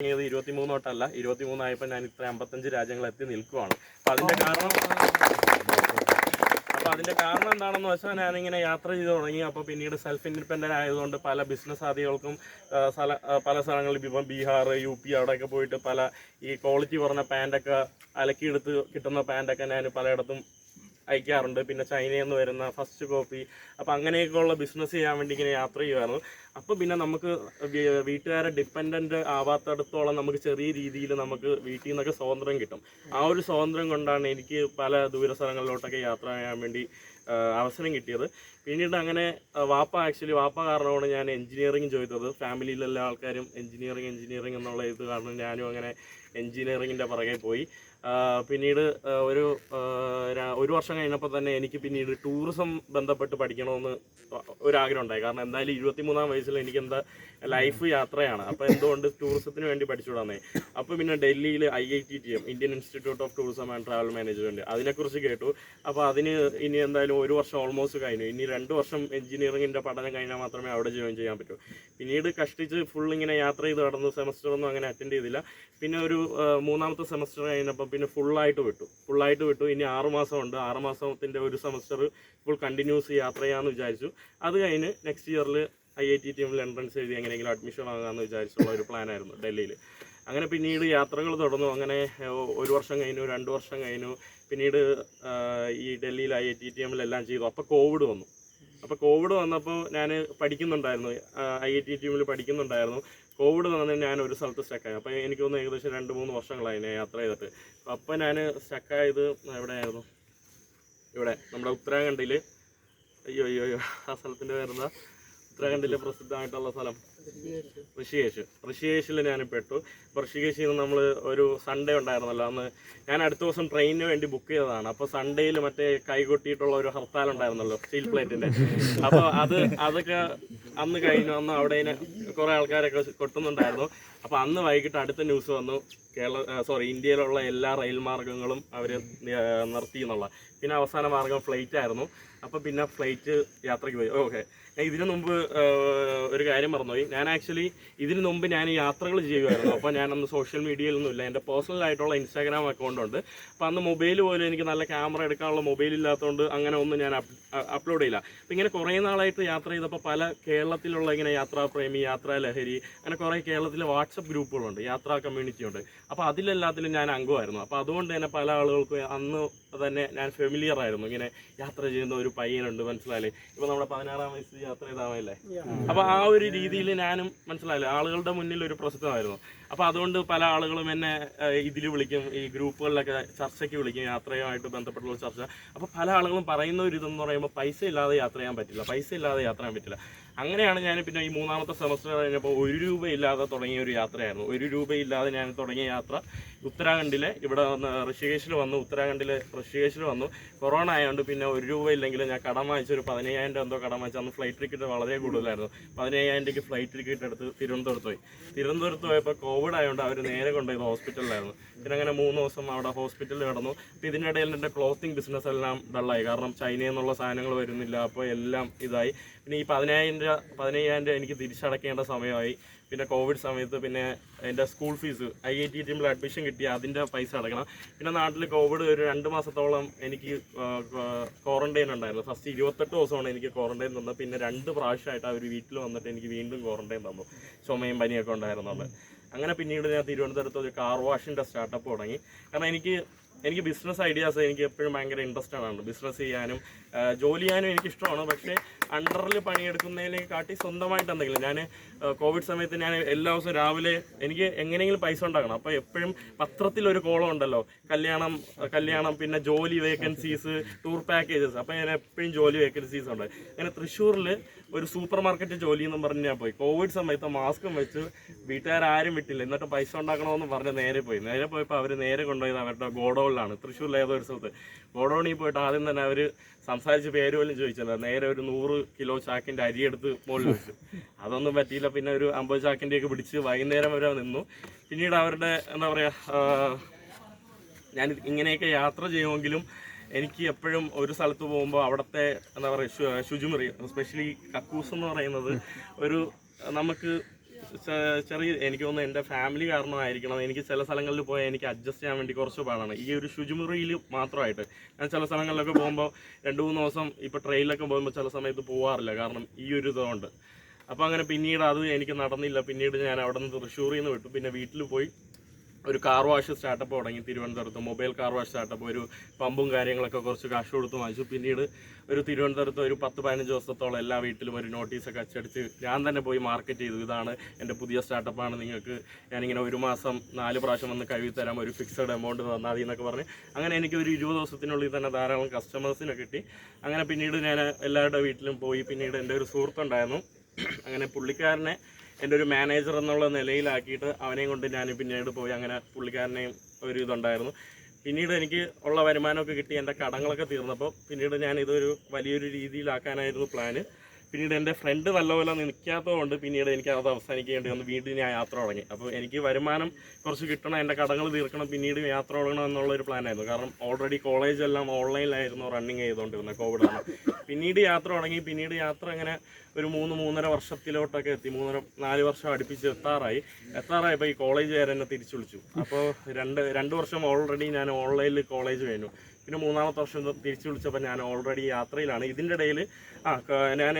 23 തൊട്ടല്ല, 23 ഞാൻ ഇത്ര 55 രാജ്യങ്ങൾ എത്തി നിൽക്കുവാണ്. അപ്പോൾ അതിൻ്റെ കാരണം എന്താണെന്ന് വെച്ചാൽ ഞാനിങ്ങനെ യാത്ര ചെയ്ത് തുടങ്ങി. അപ്പോൾ പിന്നീട് സെൽഫ് ഇൻഡിപെൻഡൻ്റ് ആയതുകൊണ്ട് പല ബിസിനസ് ആദികൾക്കും പല സ്ഥലങ്ങളിൽ ഇപ്പം ബീഹാർ, UP അവിടെയൊക്കെ പോയിട്ട് പല ഈ ക്വാളിറ്റി കുറഞ്ഞ പാൻറ്റൊക്കെ അലക്കിയെടുത്ത് കിട്ടുന്ന പാൻറ്റൊക്കെ ഞാൻ പലയിടത്തും അയക്കാറുണ്ട്. പിന്നെ ചൈനയിൽ നിന്ന് വരുന്ന ഫസ്റ്റ് കോപ്പി. അപ്പോൾ അങ്ങനെയൊക്കെയുള്ള ബിസിനസ് ചെയ്യാൻ വേണ്ടി ഇങ്ങനെ യാത്ര ചെയ്യുമായിരുന്നു. അപ്പോൾ പിന്നെ നമുക്ക് വീട്ടുകാരെ ഡിപ്പെൻഡൻ്റ് ആവാത്തടത്തോളം നമുക്ക് ചെറിയ രീതിയിൽ നമുക്ക് വീട്ടിൽ നിന്നൊക്കെ സ്വാതന്ത്ര്യം കിട്ടും. ആ ഒരു സ്വാതന്ത്ര്യം കൊണ്ടാണ് എനിക്ക് പല ദൂര സ്ഥലങ്ങളിലോട്ടൊക്കെ യാത്ര ചെയ്യാൻ വേണ്ടി അവസരം കിട്ടിയത്. പിന്നീട് അങ്ങനെ വാപ്പ കാരണമാണ് ഞാൻ എൻജിനീയറിങ് ചെയ്തത്. ഫാമിലിയിലെല്ലാ ആൾക്കാരും എൻജിനീയറിങ് എന്നുള്ള ഇത് കാരണം ഞാനും അങ്ങനെ എൻജിനീയറിങ്ങിൻ്റെ പുറകെ പോയി. പിന്നീട് ഒരു വർഷം കഴിഞ്ഞപ്പോൾ തന്നെ എനിക്ക് പിന്നീട് ടൂറിസം ബന്ധപ്പെട്ട് പഠിക്കണമെന്ന് ഒരാഗ്രഹം ഉണ്ടായി. കാരണം എന്തായാലും 23-ാം വയസ്സിൽ എനിക്കെന്താ ലൈഫ് യാത്രയാണ്. അപ്പോൾ എന്തുകൊണ്ട് ടൂറിസത്തിന് വേണ്ടി പഠിച്ചുവിടാന്നേ. അപ്പോൾ പിന്നെ ഡൽഹിയിൽ IITTM, Indian institute of tourism and travel management, അതിനെക്കുറിച്ച് കേട്ടു. അപ്പോൾ അതിന് ഇനി എന്തായാലും ഒരു വർഷം ഓൾമോസ്റ്റ് കഴിഞ്ഞു. ഇനി 2 വർഷം എൻജിനീയറിങ്ങിൻ്റെ പഠനം കഴിഞ്ഞാൽ മാത്രമേ അവിടെ ജോയിൻ ചെയ്യാൻ പറ്റൂ. പിന്നീട് കഷ്ടിച്ച് ഫുൾ ഇങ്ങനെ യാത്ര ചെയ്ത് കടന്നു. സെമസ്റ്ററൊന്നും അങ്ങനെ അറ്റൻഡ് ചെയ്തില്ല. പിന്നെ ഒരു 3-ാമത്തെ സെമസ്റ്റർ കഴിഞ്ഞപ്പോൾ പിന്നെ ഫുള്ളായിട്ട് വിട്ടു. ഇനി 6 മാസമുണ്ട്. 6 മാസത്തിൻ്റെ ഒരു സെമസ്റ്റർ ഫുൾ കണ്ടിന്യൂസ് യാത്ര ചെയ്യാമെന്ന് വിചാരിച്ചു. അത് കഴിഞ്ഞ് നെക്സ്റ്റ് ഇയറിൽ IITTM എൻട്രൻസ് എഴുതി എങ്ങനെയെങ്കിലും അഡ്മിഷൻ വാങ്ങാമെന്ന് വിചാരിച്ചുള്ള ഒരു പ്ലാനായിരുന്നു ഡൽഹിയിൽ. അങ്ങനെ പിന്നീട് യാത്രകൾ തുടർന്നു. അങ്ങനെ 1 വർഷം കഴിഞ്ഞു, 2 വർഷം കഴിഞ്ഞു. പിന്നീട് ഈ ഡൽഹിയിൽ IITTM എല്ലാം ചെയ്തു. അപ്പോൾ കോവിഡ് വന്നപ്പോൾ ഞാൻ പഠിക്കുന്നുണ്ടായിരുന്നു, IITTM പഠിക്കുന്നുണ്ടായിരുന്നു. കോവിഡ് വന്നതിന് ഞാൻ ഒരു സ്ഥലത്ത് സ്റ്റക്കായി. അപ്പോൾ എനിക്ക് തോന്നുന്നു ഏകദേശം 2-3 വർഷങ്ങളായി ഞാൻ യാത്ര ചെയ്തിട്ട്. അപ്പോൾ ഞാൻ സ്റ്റക്കായത് എവിടെയായിരുന്നു? ഇവിടെ നമ്മുടെ ഉത്തരാഖണ്ഡിൽ. അയ്യോ ആ സ്ഥലത്തിൻ്റെ പേരെന്താ? ഉത്തരാഖണ്ഡിലെ പ്രസിദ്ധമായിട്ടുള്ള സ്ഥലം ഋഷികേശിൽ ഞാൻ പെട്ടു. അപ്പോൾ ഋഷികേശിൽ നിന്ന് നമ്മൾ ഒരു സൺഡേ ഉണ്ടായിരുന്നല്ലോ, അന്ന് ഞാൻ അടുത്ത ദിവസം ട്രെയിനിന് വേണ്ടി ബുക്ക് ചെയ്തതാണ്. അപ്പോൾ സൺഡേയിൽ മറ്റേ കൈകൊട്ടിയിട്ടുള്ള ഒരു ഹർത്താൽ ഉണ്ടായിരുന്നല്ലോ സ്റ്റീൽ പ്ലേറ്റിൻ്റെ. അപ്പോൾ അതൊക്കെ അന്ന് കഴിഞ്ഞു. അന്ന് അവിടെ കുറേ ആൾക്കാരൊക്കെ കൊട്ടുന്നുണ്ടായിരുന്നു. അപ്പോൾ അന്ന് വൈകിട്ട് അടുത്ത ന്യൂസ് വന്നു, ഇന്ത്യയിലുള്ള എല്ലാ റെയിൽ മാർഗ്ഗങ്ങളും അവർ നിർത്തി എന്നുള്ള. പിന്നെ അവസാന മാർഗ്ഗം ഫ്ലൈറ്റ് ആയിരുന്നു. അപ്പോൾ പിന്നെ ഫ്ലൈറ്റ് യാത്രയ്ക്ക് പോയി. ഓക്കെ, ഇതിനു മുമ്പ് ഒരു കാര്യം മറന്നുപോയി. ഞാൻ ആക്ച്വലി ഇതിനു മുമ്പ് ഞാൻ യാത്രകൾ ചെയ്യുമായിരുന്നു. അപ്പോൾ ഞാനന്ന് സോഷ്യൽ മീഡിയയിലൊന്നുമില്ല, എൻ്റെ പേഴ്സണലായിട്ടുള്ള ഇൻസ്റ്റാഗ്രാം അക്കൗണ്ട് ഉണ്ട്. അപ്പോൾ അന്ന് മൊബൈൽ പോലും എനിക്ക് നല്ല ക്യാമറ എടുക്കാനുള്ള മൊബൈൽ ഇല്ലാത്തതുകൊണ്ട് അങ്ങനെ ഒന്നും ഞാൻ അപ്ലോഡ് ചെയ്യില്ല. അപ്പോൾ ഇങ്ങനെ കുറേ നാളായിട്ട് യാത്ര ചെയ്തപ്പോൾ പല കേരളത്തിലുള്ള ഇങ്ങനെ യാത്രാപ്രേമി, യാത്രാ ലഹരി, അങ്ങനെ കുറേ കേരളത്തിലെ വാട്സപ്പ് ഗ്രൂപ്പുകളുണ്ട്, യാത്രാ കമ്മ്യൂണിറ്റി ഉണ്ട്. അപ്പോൾ അതിലെല്ലാത്തിലും ഞാൻ അംഗമായിരുന്നു. അപ്പോൾ അതുകൊണ്ട് തന്നെ പല ആളുകൾക്കും അന്ന് തന്നെ ഞാൻ ഫെമിലിയർ ആയിരുന്നു. ഇങ്ങനെ യാത്ര ചെയ്യുന്ന ഒരു പയ്യനുണ്ട്, മനസ്സിലായില്ലേ? ഇപ്പോൾ നമ്മുടെ 16-ാം വയസ്സിൽ യാത്ര ചെയ്താമല്ലേ. അപ്പോൾ ആ ഒരു രീതിയിൽ ഞാനും, മനസ്സിലായില്ലേ, ആളുകളുടെ മുന്നിൽ ഒരു പ്രസിദ്ധമായിരുന്നു. അപ്പോൾ അതുകൊണ്ട് പല ആളുകളും എന്നെ ഇതിൽ വിളിക്കും, ഈ ഗ്രൂപ്പുകളിലൊക്കെ ചർച്ചയ്ക്ക് വിളിക്കും, യാത്രയുമായിട്ട് ബന്ധപ്പെട്ടുള്ള ചർച്ച. അപ്പോൾ പല ആളുകളും പറയുന്ന ഒരു ഇതെന്ന് പറയുമ്പോൾ പൈസ ഇല്ലാതെ യാത്ര ചെയ്യാൻ പറ്റില്ല. അങ്ങനെയാണ് ഞാൻ പിന്നെ ഈ 3-ാമത്തെ സെമസ്റ്റർ കഴിഞ്ഞപ്പോൾ 1 രൂപ ഇല്ലാതെ തുടങ്ങിയ ഒരു യാത്രയായിരുന്നു. 1 രൂപ ഇല്ലാതെ ഞാൻ തുടങ്ങിയ യാത്ര ഉത്തരാഖണ്ഡിലെ ഇവിടെ വന്ന് ഋഷികേശിൽ വന്നു. കൊറോണ ആയതുകൊണ്ട് പിന്നെ 1 രൂപ ഇല്ലെങ്കിൽ ഞാൻ കടം വാങ്ങിച്ചൊരു 15,000 രൂപ എന്തോ കടം വാങ്ങിച്ചു. അന്ന് ഫ്ലൈറ്റ് ടിക്കറ്റ് വളരെ കൂടുതലായിരുന്നു. 15,000 രൂപയ്ക്ക് ഫ്ലൈറ്റ് ടിക്കറ്റ് എടുത്ത് തിരുവനന്തപുരത്ത് പോയപ്പോൾ കോവിഡ് ആയതുകൊണ്ട് അവർ നേരെ കൊണ്ടുപോയത് ഹോസ്പിറ്റലിലായിരുന്നു. പിന്നെ അങ്ങനെ 3 ദിവസം അവിടെ ഹോസ്പിറ്റലിൽ കിടന്നു. അപ്പോൾ ഇതിനിടയിൽ എൻ്റെ ക്ലോത്തിങ് ബിസിനസ് എല്ലാം ഡള്ളായി. കാരണം ചൈനയിൽ നിന്നുള്ള സാധനങ്ങൾ വരുന്നില്ല. അപ്പോൾ എല്ലാം ഇതായി. പിന്നെ ഈ 15,000 രൂപ എനിക്ക് തിരിച്ചടക്കേണ്ട സമയമായി. പിന്നെ കോവിഡ് സമയത്ത് പിന്നെ എൻ്റെ സ്കൂൾ ഫീസ് IITTM അഡ്മിഷൻ കിട്ടി, അതിൻ്റെ പൈസ അടക്കണം. പിന്നെ നാട്ടിൽ കോവിഡ് ഒരു 2 മാസത്തോളം എനിക്ക് ക്വാറന്റൈൻ ഉണ്ടായിരുന്നു. ഫസ്റ്റ് 28 ദിവസമാണ് എനിക്ക് ക്വാറന്റൈൻ തന്നത്. പിന്നെ 2 പ്രാവശ്യമായിട്ട് അവർ വീട്ടിൽ വന്നിട്ട് എനിക്ക് വീണ്ടും ക്വാറന്റൈൻ തന്നു, ചുമയും പനിയൊക്കെ ഉണ്ടായിരുന്നുള്ളത്. അങ്ങനെ പിന്നീട് ഞാൻ തിരുവനന്തപുരത്ത് ഒരു കാർ വാഷിൻ്റെ സ്റ്റാർട്ടപ്പ് തുടങ്ങി. കാരണം എനിക്ക് ബിസിനസ് ഐഡിയാസ് എനിക്ക് എപ്പോഴും ഭയങ്കര ഇൻട്രസ്റ്റഡ് ആണ്. ബിസിനസ് ചെയ്യാനും ജോലി ചെയ്യാനും എനിക്കിഷ്ടമാണ്. പക്ഷേ അണ്ടറിൽ പണിയെടുക്കുന്നതിനെക്കാട്ടി സ്വന്തമായിട്ട് എന്തെങ്കിലും. ഞാൻ കോവിഡ് സമയത്ത് ഞാൻ എല്ലാ ദിവസവും രാവിലെ എനിക്ക് എങ്ങനെയെങ്കിലും പൈസ ഉണ്ടാക്കണം. അപ്പോൾ എപ്പോഴും പത്രത്തിലൊരു കോളം ഉണ്ടല്ലോ, കല്യാണം പിന്നെ ജോലി വേക്കൻസീസ്, ടൂർ പാക്കേജസ്. അപ്പോൾ ഞാൻ എപ്പോഴും ജോലി വേക്കൻസീസ് ഉണ്ട്. അങ്ങനെ തൃശ്ശൂരിൽ ഒരു സൂപ്പർ മാർക്കറ്റ് ജോലി എന്നും പറഞ്ഞ് ഞാൻ പോയി. കോവിഡ് സമയത്ത് മാസ്കും വെച്ച് വീട്ടുകാരും വിട്ടില്ല. എന്നിട്ട് പൈസ ഉണ്ടാക്കണമെന്ന് പറഞ്ഞ് നേരെ പോയപ്പോൾ അവർ നേരെ കൊണ്ടുപോയത് അവരുടെ ഗോഡൗണിലാണ്. തൃശ്ശൂരിലെ ഏതോ ഒരു സ്ഥലത്ത് ഗോഡൗണിൽ പോയിട്ട് ആദ്യം തന്നെ അവർ സംസാരിച്ച് പേര് പോലും ചോദിച്ചല്ലോ. നേരെ ഒരു 100 കിലോ ചാക്കിൻ്റെ അരിയെടുത്ത് മുകളിൽ വെച്ചു. അതൊന്നും പറ്റിയില്ല. പിന്നെ ഒരു 50 ചാക്കിൻ്റെയൊക്കെ പിടിച്ച് വൈകുന്നേരം വരെ നിന്നു. പിന്നീട് അവരുടെ എന്താ പറയുക, ഞാൻ ഇങ്ങനെയൊക്കെ യാത്ര ചെയ്യുമെങ്കിലും എനിക്ക് എപ്പോഴും ഒരു സ്ഥലത്ത് പോകുമ്പോൾ അവിടുത്തെ എന്താ പറയുക ശുചിമുറി, എസ്പെഷ്യലി കക്കൂസ് എന്ന് പറയുന്നത് ഒരു നമുക്ക് ചെറിയ എനിക്ക് തോന്നുന്നു എൻ്റെ ഫാമിലി കാരണമായിരിക്കണം, എനിക്ക് ചില സ്ഥലങ്ങളിൽ പോയാൽ എനിക്ക് അഡ്ജസ്റ്റ് ചെയ്യാൻ വേണ്ടി കുറച്ച് പാടാണ് ഈ ഒരു ശുചിമുറിയിൽ മാത്രമായിട്ട്. ഞാൻ ചില സ്ഥലങ്ങളിലൊക്കെ പോകുമ്പോൾ 2-3 ദിവസം ഇപ്പോൾ ട്രെയിനിലൊക്കെ പോകുമ്പോൾ ചില സമയത്ത് പോകാറില്ല, കാരണം ഈ ഒരു ഇതുകൊണ്ട്. അപ്പോൾ അങ്ങനെ പിന്നീട് അത് എനിക്ക് നടന്നില്ല. പിന്നീട് ഞാൻ അവിടെ നിന്ന് തൃശ്ശൂരിൽ നിന്ന് വിട്ടു. പിന്നെ വീട്ടിൽ പോയി ഒരു കാർ വാഷ് സ്റ്റാർട്ടപ്പ് തുടങ്ങി തിരുവനന്തപുരത്ത്. മൊബൈൽ കാർ വാഷ് സ്റ്റാർട്ടപ്പ്, ഒരു പമ്പും കാര്യങ്ങളൊക്കെ കുറച്ച് കാശ് കൊടുത്ത് വാങ്ങിച്ചു. പിന്നീട് ഒരു തിരുവനന്തപുരത്ത് ഒരു 10-15 ദിവസത്തോളം എല്ലാ വീട്ടിലും ഒരു നോട്ടീസൊക്കെ അച്ചടിച്ച് ഞാൻ തന്നെ പോയി മാർക്കറ്റ് ചെയ്തു. ഇതാണ് എൻ്റെ പുതിയ സ്റ്റാർട്ടപ്പാണ്, നിങ്ങൾക്ക് ഞാനിങ്ങനെ 1 മാസം 4 പ്രാവശ്യം വന്ന് കഴുകി തരാം, ഒരു ഫിക്സഡ് എമൗണ്ട് തന്നാൽ മതി എന്നൊക്കെ പറഞ്ഞ് അങ്ങനെ എനിക്ക് ഒരു 20 ദിവസത്തിനുള്ളിൽ തന്നെ ധാരാളം കസ്റ്റമേഴ്സിനെ കിട്ടി. അങ്ങനെ പിന്നീട് ഞാൻ എല്ലാവരുടെ വീട്ടിലും പോയി. പിന്നീട് എൻ്റെ ഒരു സുഹൃത്തുണ്ടായിരുന്നു, അങ്ങനെ പുള്ളിക്കാരനെ എൻ്റെ ഒരു മാനേജർ എന്നുള്ള നിലയിലാക്കിയിട്ട് അവനെയും കൊണ്ട് ഞാൻ പിന്നീട് പോയി. അങ്ങനെ പുള്ളിക്കാരനെയും ഒരു ഇതുണ്ടായിരുന്നു. പിന്നീട് എനിക്ക് ഉള്ള വരുമാനമൊക്കെ കിട്ടി, എൻ്റെ കടങ്ങളൊക്കെ തീർന്നപ്പോൾ പിന്നീട് ഞാൻ ഇതൊരു വലിയൊരു രീതിയിലാക്കാനായിരുന്നു പ്ലാന്. പിന്നീട് എൻ്റെ ഫ്രണ്ട് നല്ലപോലെ നിൽക്കാത്തതുകൊണ്ട് പിന്നീട് എനിക്ക് അത് അവസാനിക്കേണ്ടി വന്നു. വീണ്ടും ഞാൻ യാത്ര തുടങ്ങി. അപ്പോൾ എനിക്ക് വരുമാനം കുറച്ച് കിട്ടണം, എൻ്റെ കടങ്ങൾ തീർക്കണം, പിന്നീട് യാത്ര തുടങ്ങണം എന്നുള്ളൊരു പ്ലാനായിരുന്നു. കാരണം ഓൾറെഡി കോളേജെല്ലാം ഓൺലൈനിലായിരുന്നു റണ്ണിങ് ചെയ്തുകൊണ്ടിരുന്നത്, കോവിഡാണ്. പിന്നീട് യാത്ര തുടങ്ങി. പിന്നീട് യാത്ര അങ്ങനെ ഒരു 3-3.5 വർഷത്തിലോട്ടൊക്കെ എത്തി. 3-4 വർഷം അടുപ്പിച്ച് എത്താറായപ്പോൾ ഈ കോളേജ് വരെ എന്നെ തിരിച്ചു വിളിച്ചു. അപ്പോൾ 2 വർഷം ഓൾറെഡി ഞാൻ ഓൺലൈനിൽ കോളേജ് കഴിഞ്ഞു. പിന്നെ 3-ാമത്തെ വർഷം തിരിച്ചു വിളിച്ചപ്പോൾ ഞാൻ ഓൾറെഡി യാത്രയിലാണ്. ഇതിൻ്റെ ഇടയിൽ ഞാൻ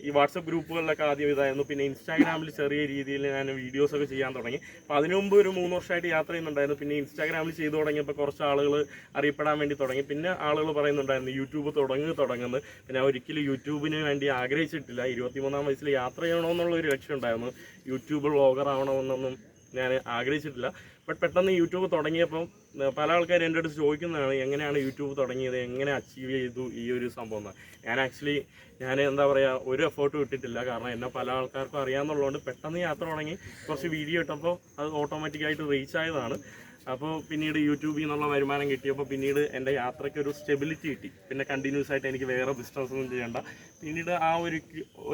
ഈ വാട്സപ്പ് ഗ്രൂപ്പുകളിലൊക്കെ ആദ്യം ഇതായിരുന്നു. പിന്നെ ഇൻസ്റ്റാഗ്രാമിൽ ചെറിയ രീതിയിൽ ഞാൻ വീഡിയോസൊക്കെ ചെയ്യാൻ തുടങ്ങി. അപ്പോൾ അതിനു മുമ്പ് ഒരു 3 വർഷമായിട്ട് യാത്ര ചെയ്യുന്നുണ്ടായിരുന്നു. പിന്നെ ഇൻസ്റ്റാഗ്രാമിൽ ചെയ്തു തുടങ്ങിയപ്പോൾ കുറച്ച് ആളുകൾ അറിയപ്പെടാൻ വേണ്ടി തുടങ്ങി. പിന്നെ ആളുകൾ പറയുന്നുണ്ടായിരുന്നു യൂട്യൂബ് തുടങ്ങുന്നത്. പിന്നെ ഒരിക്കലും യൂട്യൂബിന് വേണ്ടി ആഗ്രഹിച്ചിട്ടില്ല. 23-ാം വയസ്സിൽ യാത്ര ചെയ്യണമെന്നുള്ളൊരു ലക്ഷ്യം ഉണ്ടായിരുന്നു. യൂട്യൂബ് വ്ളോഗർ ആവണമെന്നൊന്നും ഞാൻ ആഗ്രഹിച്ചിട്ടില്ല. ബട്ട് പെട്ടെന്ന് യൂട്യൂബ് തുടങ്ങിയപ്പം പല ആൾക്കാരും എൻ്റെ അടുത്ത് ചോദിക്കുന്നതാണ്, എങ്ങനെയാണ് യൂട്യൂബ് തുടങ്ങിയത്, എങ്ങനെ അച്ചീവ് ചെയ്തു ഈ ഒരു സംഭവം എന്ന്. ഞാൻ എന്താ പറയുക, ഒരു എഫേർട്ടും ഇട്ടിട്ടില്ല. കാരണം എന്നെ പല ആൾക്കാർക്കും അറിയാമെന്നുള്ളതുകൊണ്ട് പെട്ടെന്ന് യാത്ര തുടങ്ങി. കുറച്ച് വീഡിയോ ഇട്ടപ്പോൾ അത് ഓട്ടോമാറ്റിക്കായിട്ട് റീച്ച് ആയതാണ്. അപ്പോൾ പിന്നീട് യൂട്യൂബിൽ നിന്നുള്ള വരുമാനം കിട്ടിയപ്പോൾ പിന്നീട് എൻ്റെ യാത്രയ്ക്ക് ഒരു സ്റ്റെബിലിറ്റി കിട്ടി. പിന്നെ കണ്ടിന്യൂസ് ആയിട്ട് എനിക്ക് വേറെ ബിസിനസ്സൊന്നും ചെയ്യേണ്ട. പിന്നീട് ആ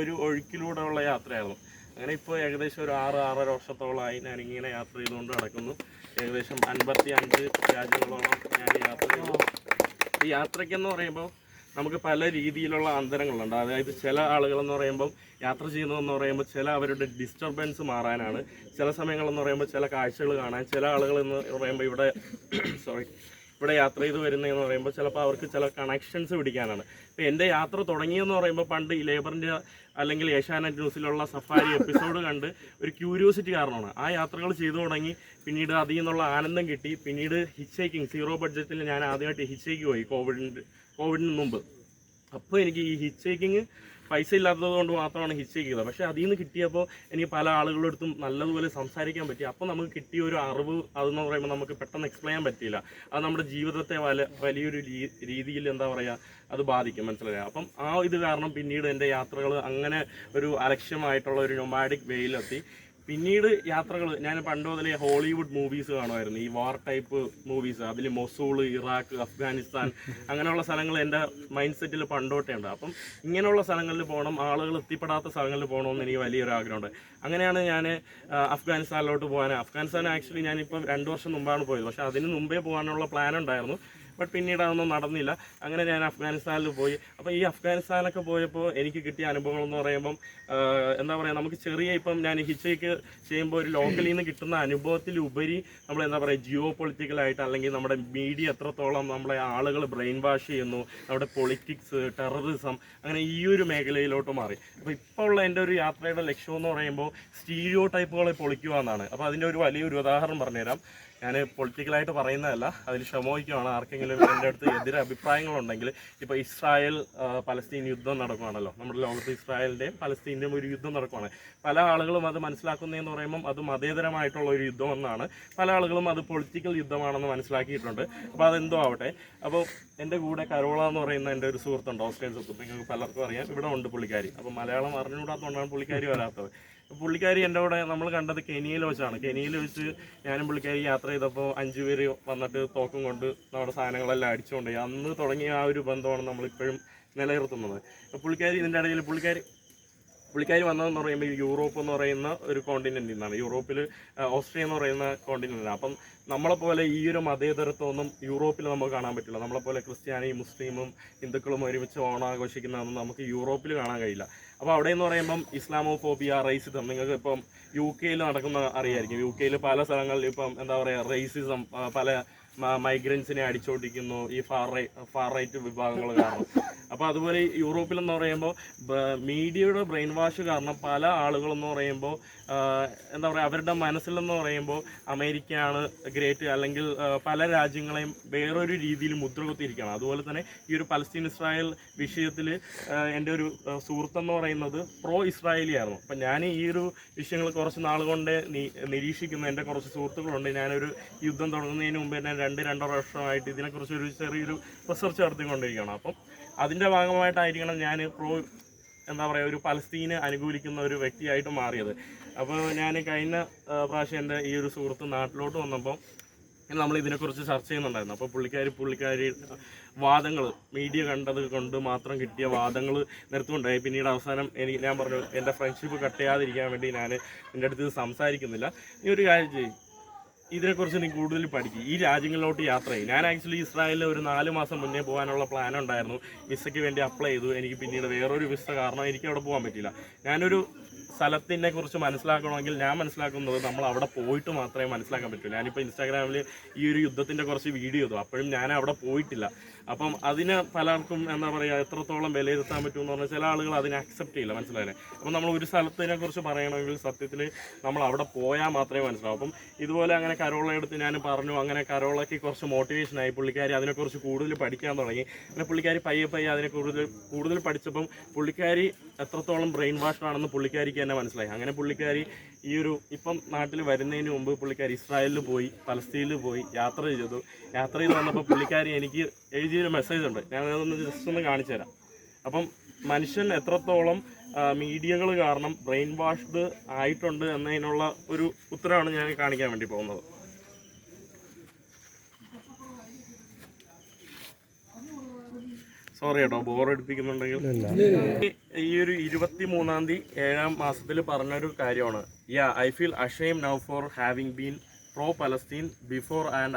ഒരു ഒഴുക്കിലൂടെ ഉള്ള യാത്രയായിരുന്നു. അങ്ങനെ ഇപ്പോൾ ഏകദേശം ഒരു 6-6.5 വർഷത്തോളമായി ഞാനിങ്ങനെ യാത്ര ചെയ്തുകൊണ്ട് നടക്കുന്നു. ഏകദേശം 55 രാജ്യങ്ങളോളം ഞാൻ യാത്ര ചെയ്തു. ഈ യാത്രയ്ക്കെന്ന് പറയുമ്പോൾ നമുക്ക് പല രീതിയിലുള്ള അന്തരങ്ങളുണ്ട്. അതായത് ചില ആളുകളെന്ന് പറയുമ്പം യാത്ര ചെയ്യുന്നതെന്ന് പറയുമ്പോൾ ചില അവരുടെ ഡിസ്റ്റർബൻസ് മാറാനാണ്. ചില സമയങ്ങളെന്ന് പറയുമ്പോൾ ചില കാഴ്ചകൾ കാണാൻ. ചില ആളുകളെന്ന് പറയുമ്പോൾ ഇവിടെ യാത്ര ചെയ്ത് വരുന്നതെന്ന് പറയുമ്പോൾ ചിലപ്പോൾ അവർക്ക് ചില കണക്ഷൻസ് പിടിക്കാനാണ്. ഇപ്പോൾ എൻ്റെ യാത്ര തുടങ്ങിയെന്ന് പറയുമ്പോൾ പണ്ട് ഈ ലേബറിൻ്റെ അല്ലെങ്കിൽ ഏഷ്യാനെറ്റ് ന്യൂസിലുള്ള സഫാരി എപ്പിസോഡ് കണ്ട് ഒരു ക്യൂരിയോസിറ്റി കാരണമാണ് ആ യാത്രകൾ ചെയ്തു തുടങ്ങി. പിന്നീട് അതിൽ നിന്നുള്ള ആനന്ദം കിട്ടി. പിന്നീട് ഹിച്ച് സീറോ ബഡ്ജറ്റിൽ ഞാൻ ആദ്യമായിട്ട് ഹിച്ച് പോയി കോവിഡിന് മുമ്പ്. അപ്പോൾ എനിക്ക് ഈ ഹിച്ച് പൈസ ഇല്ലാത്തത് കൊണ്ട് മാത്രമാണ് ഹിച്ച് ചെയ്തത്. പക്ഷേ അതിൽ നിന്ന് കിട്ടിയപ്പോൾ എനിക്ക് പല ആളുകളുടെ അടുത്തും നല്ലതുപോലെ സംസാരിക്കാൻ പറ്റി. അപ്പോൾ നമുക്ക് കിട്ടിയ ഒരു അറിവ് അതെന്ന് പറയുമ്പോൾ നമുക്ക് പെട്ടെന്ന് എക്സ്പ്ലെയിൻ ചെയ്യാൻ പറ്റില്ല. അത് നമ്മുടെ ജീവിതത്തെ വലിയൊരു രീതിയിൽ എന്താ പറയുക അത് ബാധിക്കും, മനസ്സിലായി. അപ്പം ആ ഇത് കാരണം പിന്നീട് എൻ്റെ യാത്രകൾ അങ്ങനെ ഒരു അലക്ഷ്യമായിട്ടുള്ള ഒരു നൊമാഡിക് വേയിലെത്തി. പിന്നീട് യാത്രകൾ ഞാൻ പണ്ട് മുതലേ ഹോളിവുഡ് മൂവീസ് കാണുമായിരുന്നു, ഈ വാർ ടൈപ്പ് മൂവീസ്. അതിൽ മൊസൂൾ, ഇറാഖ്, അഫ്ഗാനിസ്ഥാൻ അങ്ങനെയുള്ള സ്ഥലങ്ങൾ എൻ്റെ മൈൻഡ് സെറ്റിൽ പണ്ടോട്ടേ ഉണ്ട്. അപ്പം ഇങ്ങനെയുള്ള സ്ഥലങ്ങളിൽ പോകണം, ആളുകൾ എത്തിപ്പെടാത്ത സ്ഥലങ്ങളിൽ പോകണമെന്ന് എനിക്ക് വലിയൊരു ആഗ്രഹമുണ്ട്. അങ്ങനെയാണ് ഞാൻ അഫ്ഗാനിസ്ഥാനിലോട്ട് പോകാൻ. അഫ്ഗാനിസ്ഥാൻ ആക്ച്വലി ഞാനിപ്പം 2 വർഷം മുമ്പാണ് പോയത്. പക്ഷേ അതിന് മുമ്പേ പോകാനുള്ള പ്ലാൻ ഉണ്ടായിരുന്നു. ബട്ട് പിന്നീട് അതൊന്നും നടന്നില്ല. അങ്ങനെ ഞാൻ അഫ്ഗാനിസ്ഥാനിൽ പോയി. അപ്പോൾ ഈ അഫ്ഗാനിസ്ഥാനൊക്കെ പോയപ്പോൾ എനിക്ക് കിട്ടിയ അനുഭവങ്ങളെന്ന് പറയുമ്പം എന്താ പറയുക, നമുക്ക് ഇപ്പം ഞാൻ ഹിച്ചയ്ക്ക് ചെയ്യുമ്പോൾ ഒരു ലോക്കലിൽ നിന്ന് കിട്ടുന്ന അനുഭവത്തിലുപരി നമ്മൾ എന്താ പറയുക ജിയോ പൊളിറ്റിക്കലായിട്ട് അല്ലെങ്കിൽ നമ്മുടെ മീഡിയ എത്രത്തോളം നമ്മളെ ആളുകൾ ബ്രെയിൻ വാഷ് ചെയ്യുന്നു, നമ്മുടെ പൊളിറ്റിക്സ്, ടെററിസം, അങ്ങനെ ഈ ഒരു മേഖലയിലോട്ട് മാറി. അപ്പോൾ ഇപ്പോൾ ഉള്ള എൻ്റെ ഒരു യാത്രയുടെ ലക്ഷ്യം എന്ന് പറയുമ്പോൾ സ്റ്റീരിയോ ടൈപ്പുകളെ പൊളിക്കുക എന്നാണ്. അപ്പോൾ അതിൻ്റെ ഒരു വലിയൊരു ഉദാഹരണം പറഞ്ഞുതരാം. ഞാൻ പൊളിറ്റിക്കലായിട്ട് പറയുന്നതല്ല, അതിൽ ക്ഷമോഹിക്കുകയാണ്. ആർക്കെങ്കിലും എൻ്റെ അടുത്ത് എതിരെ അഭിപ്രായങ്ങളുണ്ടെങ്കിൽ, ഇപ്പോൾ ഇസ്രായേൽ പലസ്തീൻ യുദ്ധം നടക്കുകയാണല്ലോ, നമ്മുടെ ലോകത്ത് ഇസ്രായേലിൻ്റെയും പലസ്തീൻ്റെയും ഒരു യുദ്ധം നടക്കുകയാണ്. പല ആളുകളും അത് മനസ്സിലാക്കുന്നതെന്ന് പറയുമ്പം അത് മതേതരമായിട്ടുള്ള ഒരു യുദ്ധമെന്നാണ്. പല ആളുകളും അത് പൊളിറ്റിക്കൽ യുദ്ധമാണെന്ന് മനസ്സിലാക്കിയിട്ടുണ്ട്. അപ്പോൾ അതെന്തോ ആവട്ടെ. അപ്പോൾ എൻ്റെ കൂടെ കരോള എന്ന് പറയുന്ന എൻ്റെ ഒരു സുഹൃത്തുണ്ട്, ഓസ്ട്രേലിയൻ സുഹൃത്ത്, നിങ്ങൾക്ക് പലർക്കും അറിയാം. ഇവിടെ ഉണ്ട് പുള്ളിക്കാരി. അപ്പോൾ മലയാളം അറിഞ്ഞുകൂടാത്തതുകൊണ്ടാണ് പുള്ളിക്കാരി വരാത്തത്. പുള്ളിക്കാരി എൻ്റെ കൂടെ നമ്മൾ കണ്ടത് കെനിയയിൽ വെച്ചാണ്. കെനിയയിൽ വെച്ച് ഞാനും പുള്ളിക്കാരി യാത്ര ചെയ്തപ്പോൾ 5 പേര് വന്നിട്ട് തോക്കും കൊണ്ട് നമ്മുടെ സാധനങ്ങളെല്ലാം അടിച്ചുകൊണ്ട് അന്ന് തുടങ്ങിയ ആ ഒരു ബന്ധമാണ് നമ്മളിപ്പോഴും നിലനിർത്തുന്നത്. പുള്ളിക്കാരി ഇതിൻ്റെ ഇടയിൽ പുള്ളിക്കാരി വന്നതെന്ന് പറയുമ്പോൾ യൂറോപ്പ് എന്ന് പറയുന്ന ഒരു കോണ്ടിനെൻറ്റിൽ നിന്നാണ്. യൂറോപ്പിൽ ഓസ്ട്രിയ എന്ന് പറയുന്ന കോണ്ടിനെൻ്റാണ്. അപ്പം നമ്മളെപ്പോലെ ഈ ഒരു മതേതരത്വമൊന്നും യൂറോപ്പിൽ നമുക്ക് കാണാൻ പറ്റില്ല. നമ്മളെപ്പോലെ ക്രിസ്ത്യാനിയും മുസ്ലിമും ഹിന്ദുക്കളും ഒരുമിച്ച് ഓണം ആഘോഷിക്കുന്നതൊന്നും നമുക്ക് യൂറോപ്പിൽ കാണാൻ കഴിയില്ല. അപ്പോൾ അവിടെ എന്ന് പറയുമ്പം ഇസ്ലാമോഫോബിയ, റേസിസം, നിങ്ങൾക്ക് ഇപ്പം UK നടക്കുന്ന അറിയായിരിക്കും. UK പല സ്ഥലങ്ങളിൽ ഇപ്പം എന്താ പറയുക റേസിസം, പല മൈഗ്രൻസിനെ അടിച്ചോടിക്കുന്നു ഈ ഫാർ റൈറ്റ് വിഭാഗങ്ങൾ കാരണം. അപ്പോൾ അതുപോലെ യൂറോപ്പിലെന്ന് പറയുമ്പോൾ മീഡിയയുടെ ബ്രെയിൻ വാഷ് കാരണം പല ആളുകളെന്ന് പറയുമ്പോൾ എന്താ പറയുക അവരുടെ മനസ്സിലെന്ന് പറയുമ്പോൾ അമേരിക്കയാണ് ഗ്രേറ്റ്, അല്ലെങ്കിൽ പല രാജ്യങ്ങളെയും വേറൊരു രീതിയിൽ മുദ്ര കുത്തിയിരിക്കുകയാണ്. അതുപോലെ തന്നെ ഈ ഒരു പലസ്തീൻ ഇസ്രായേൽ വിഷയത്തിൽ എൻ്റെ ഒരു സുഹൃത്തെന്ന് പറയുന്നത് പ്രോ ഇസ്രായേലി ആയിരുന്നു. അപ്പം ഞാൻ ഈ ഒരു വിഷയങ്ങൾ കുറച്ച് നാൾ കൊണ്ട് നിരീക്ഷിക്കുന്ന എൻ്റെ കുറച്ച് സുഹൃത്തുക്കളുണ്ട്. ഞാനൊരു യുദ്ധം തുടങ്ങുന്നതിന് മുമ്പ് തന്നെ 2-2.5 വർഷമായിട്ട് ഇതിനെക്കുറിച്ച് ഒരു ചെറിയൊരു റിസർച്ച് നടത്തിക്കൊണ്ടിരിക്കുകയാണ്. അപ്പം അതിൻ്റെ ഭാഗമായിട്ടായിരിക്കണം ഞാൻ എന്താ പറയുക ഒരു പലസ്തീനെ അനുകൂലിക്കുന്ന ഒരു വ്യക്തിയായിട്ട് മാറിയത്. അപ്പോൾ ഞാൻ കഴിഞ്ഞ പ്രാവശ്യം എൻ്റെ ഈ ഒരു സുഹൃത്ത് നാട്ടിലോട്ട് വന്നപ്പോൾ നമ്മൾ ഇതിനെക്കുറിച്ച് ചർച്ച ചെയ്യുന്നുണ്ടായിരുന്നു. അപ്പോൾ പുള്ളിക്കാരി വാദങ്ങൾ മീഡിയ കണ്ടത് കൊണ്ട് മാത്രം കിട്ടിയ വാദങ്ങൾ നിർത്തുകൊണ്ടായി. പിന്നീട് അവസാനം ഞാൻ പറഞ്ഞു എൻ്റെ ഫ്രണ്ട്ഷിപ്പ് കട്ട് ചെയ്യാതിരിക്കാൻ വേണ്ടി ഞാൻ എൻ്റെ അടുത്ത് സംസാരിക്കുന്നില്ല, ഈ ഒരു കാര്യം ചെയ്യും, ഇതിനെക്കുറിച്ച് നീ കൂടുതൽ പഠിക്കും, ഈ രാജ്യങ്ങളിലോട്ട് യാത്ര ചെയ്യും. ഞാൻ ആക്ച്വലി ഇസ്രായേലിൽ ഒരു 4 മാസം മുന്നേ പോകാനുള്ള പ്ലാൻ ഉണ്ടായിരുന്നു. വിസയ്ക്ക് വേണ്ടി അപ്ലൈ ചെയ്തു. എനിക്ക് പിന്നീട് വേറൊരു വിസ കാരണം എനിക്ക് അവിടെ പോകാൻ പറ്റില്ല. ഞാനൊരു സ്ഥലത്തിനെ കുറിച്ച് മനസ്സിലാക്കണമെങ്കിൽ ഞാൻ മനസ്സിലാക്കുന്നത് നമ്മൾ അവിടെ പോയിട്ട് മാത്രമേ മനസ്സിലാക്കാൻ പറ്റൂ. ഞാനിപ്പോൾ ഇൻസ്റ്റാഗ്രാമിൽ ഈ ഒരു യുദ്ധത്തിൻ്റെ കുറച്ച് വീഡിയോ ചെയ്തു, അപ്പോഴും ഞാൻ അവിടെ പോയിട്ടില്ല. അപ്പം അതിന് പലർക്കും എന്താ പറയുക എത്രത്തോളം വിലയിരുത്താൻ പറ്റുമെന്ന് പറഞ്ഞാൽ ചില ആളുകൾ അതിനെ അക്സെപ്റ്റ് ചെയ്യില്ല, മനസ്സിലായില്ലേ. അപ്പം നമ്മൾ ഒരു സ്ഥലത്തിനെ കുറിച്ച് പറയണമെങ്കിൽ സത്യത്തിൽ നമ്മൾ അവിടെ പോയാൽ മാത്രമേ മനസ്സിലാവും. അപ്പം ഇതുപോലെ അങ്ങനെ കരോളയെടുത്ത് ഞാൻ പറഞ്ഞു, അങ്ങനെ കരോളയ്ക്ക് കുറച്ച് മോട്ടിവേഷനായി. പുള്ളിക്കാരി അതിനെക്കുറിച്ച് കൂടുതൽ പഠിക്കാൻ തുടങ്ങി. അങ്ങനെ പുള്ളിക്കാരി പയ്യെ അതിനെ കൂടുതൽ പഠിച്ചപ്പം പുള്ളിക്കാരി എത്രത്തോളം ബ്രെയിൻ വാഷ് ആണെന്ന് പുള്ളിക്കാരിക്ക് തന്നെ മനസ്സിലായി. അങ്ങനെ പുള്ളിക്കാരി ഈ ഒരു ഇപ്പം നാട്ടിൽ വരുന്നതിന് മുമ്പ് പുള്ളിക്കാരി ഇസ്രായേലിൽ പോയി, പലസ്തീനിൽ പോയി യാത്ര ചെയ്ത് വന്നപ്പോൾ പുള്ളിക്കാരി എനിക്ക് എഴുതിയൊരു മെസ്സേജ് ഉണ്ട്. ഞാനതൊന്ന് ജസ്റ്റ് ഒന്ന് കാണിച്ചു തരാം. അപ്പം മനുഷ്യൻ എത്രത്തോളം മീഡിയകൾ കാരണം ബ്രെയിൻ വാഷ്ഡ് ആയിട്ടുണ്ട് എന്നതിനുള്ള ഒരു ഉത്തരമാണ് ഞാൻ കാണിക്കാൻ വേണ്ടി പോകുന്നത്. സോറി കേട്ടോ ബോറടിപ്പിക്കുന്നുണ്ടെങ്കിൽ. ഈ ഒരു 23-ാം തീയതി 7-ാം മാസത്തിൽ പറഞ്ഞൊരു കാര്യമാണ്. I feel ashamed now for having been pro Palestine before and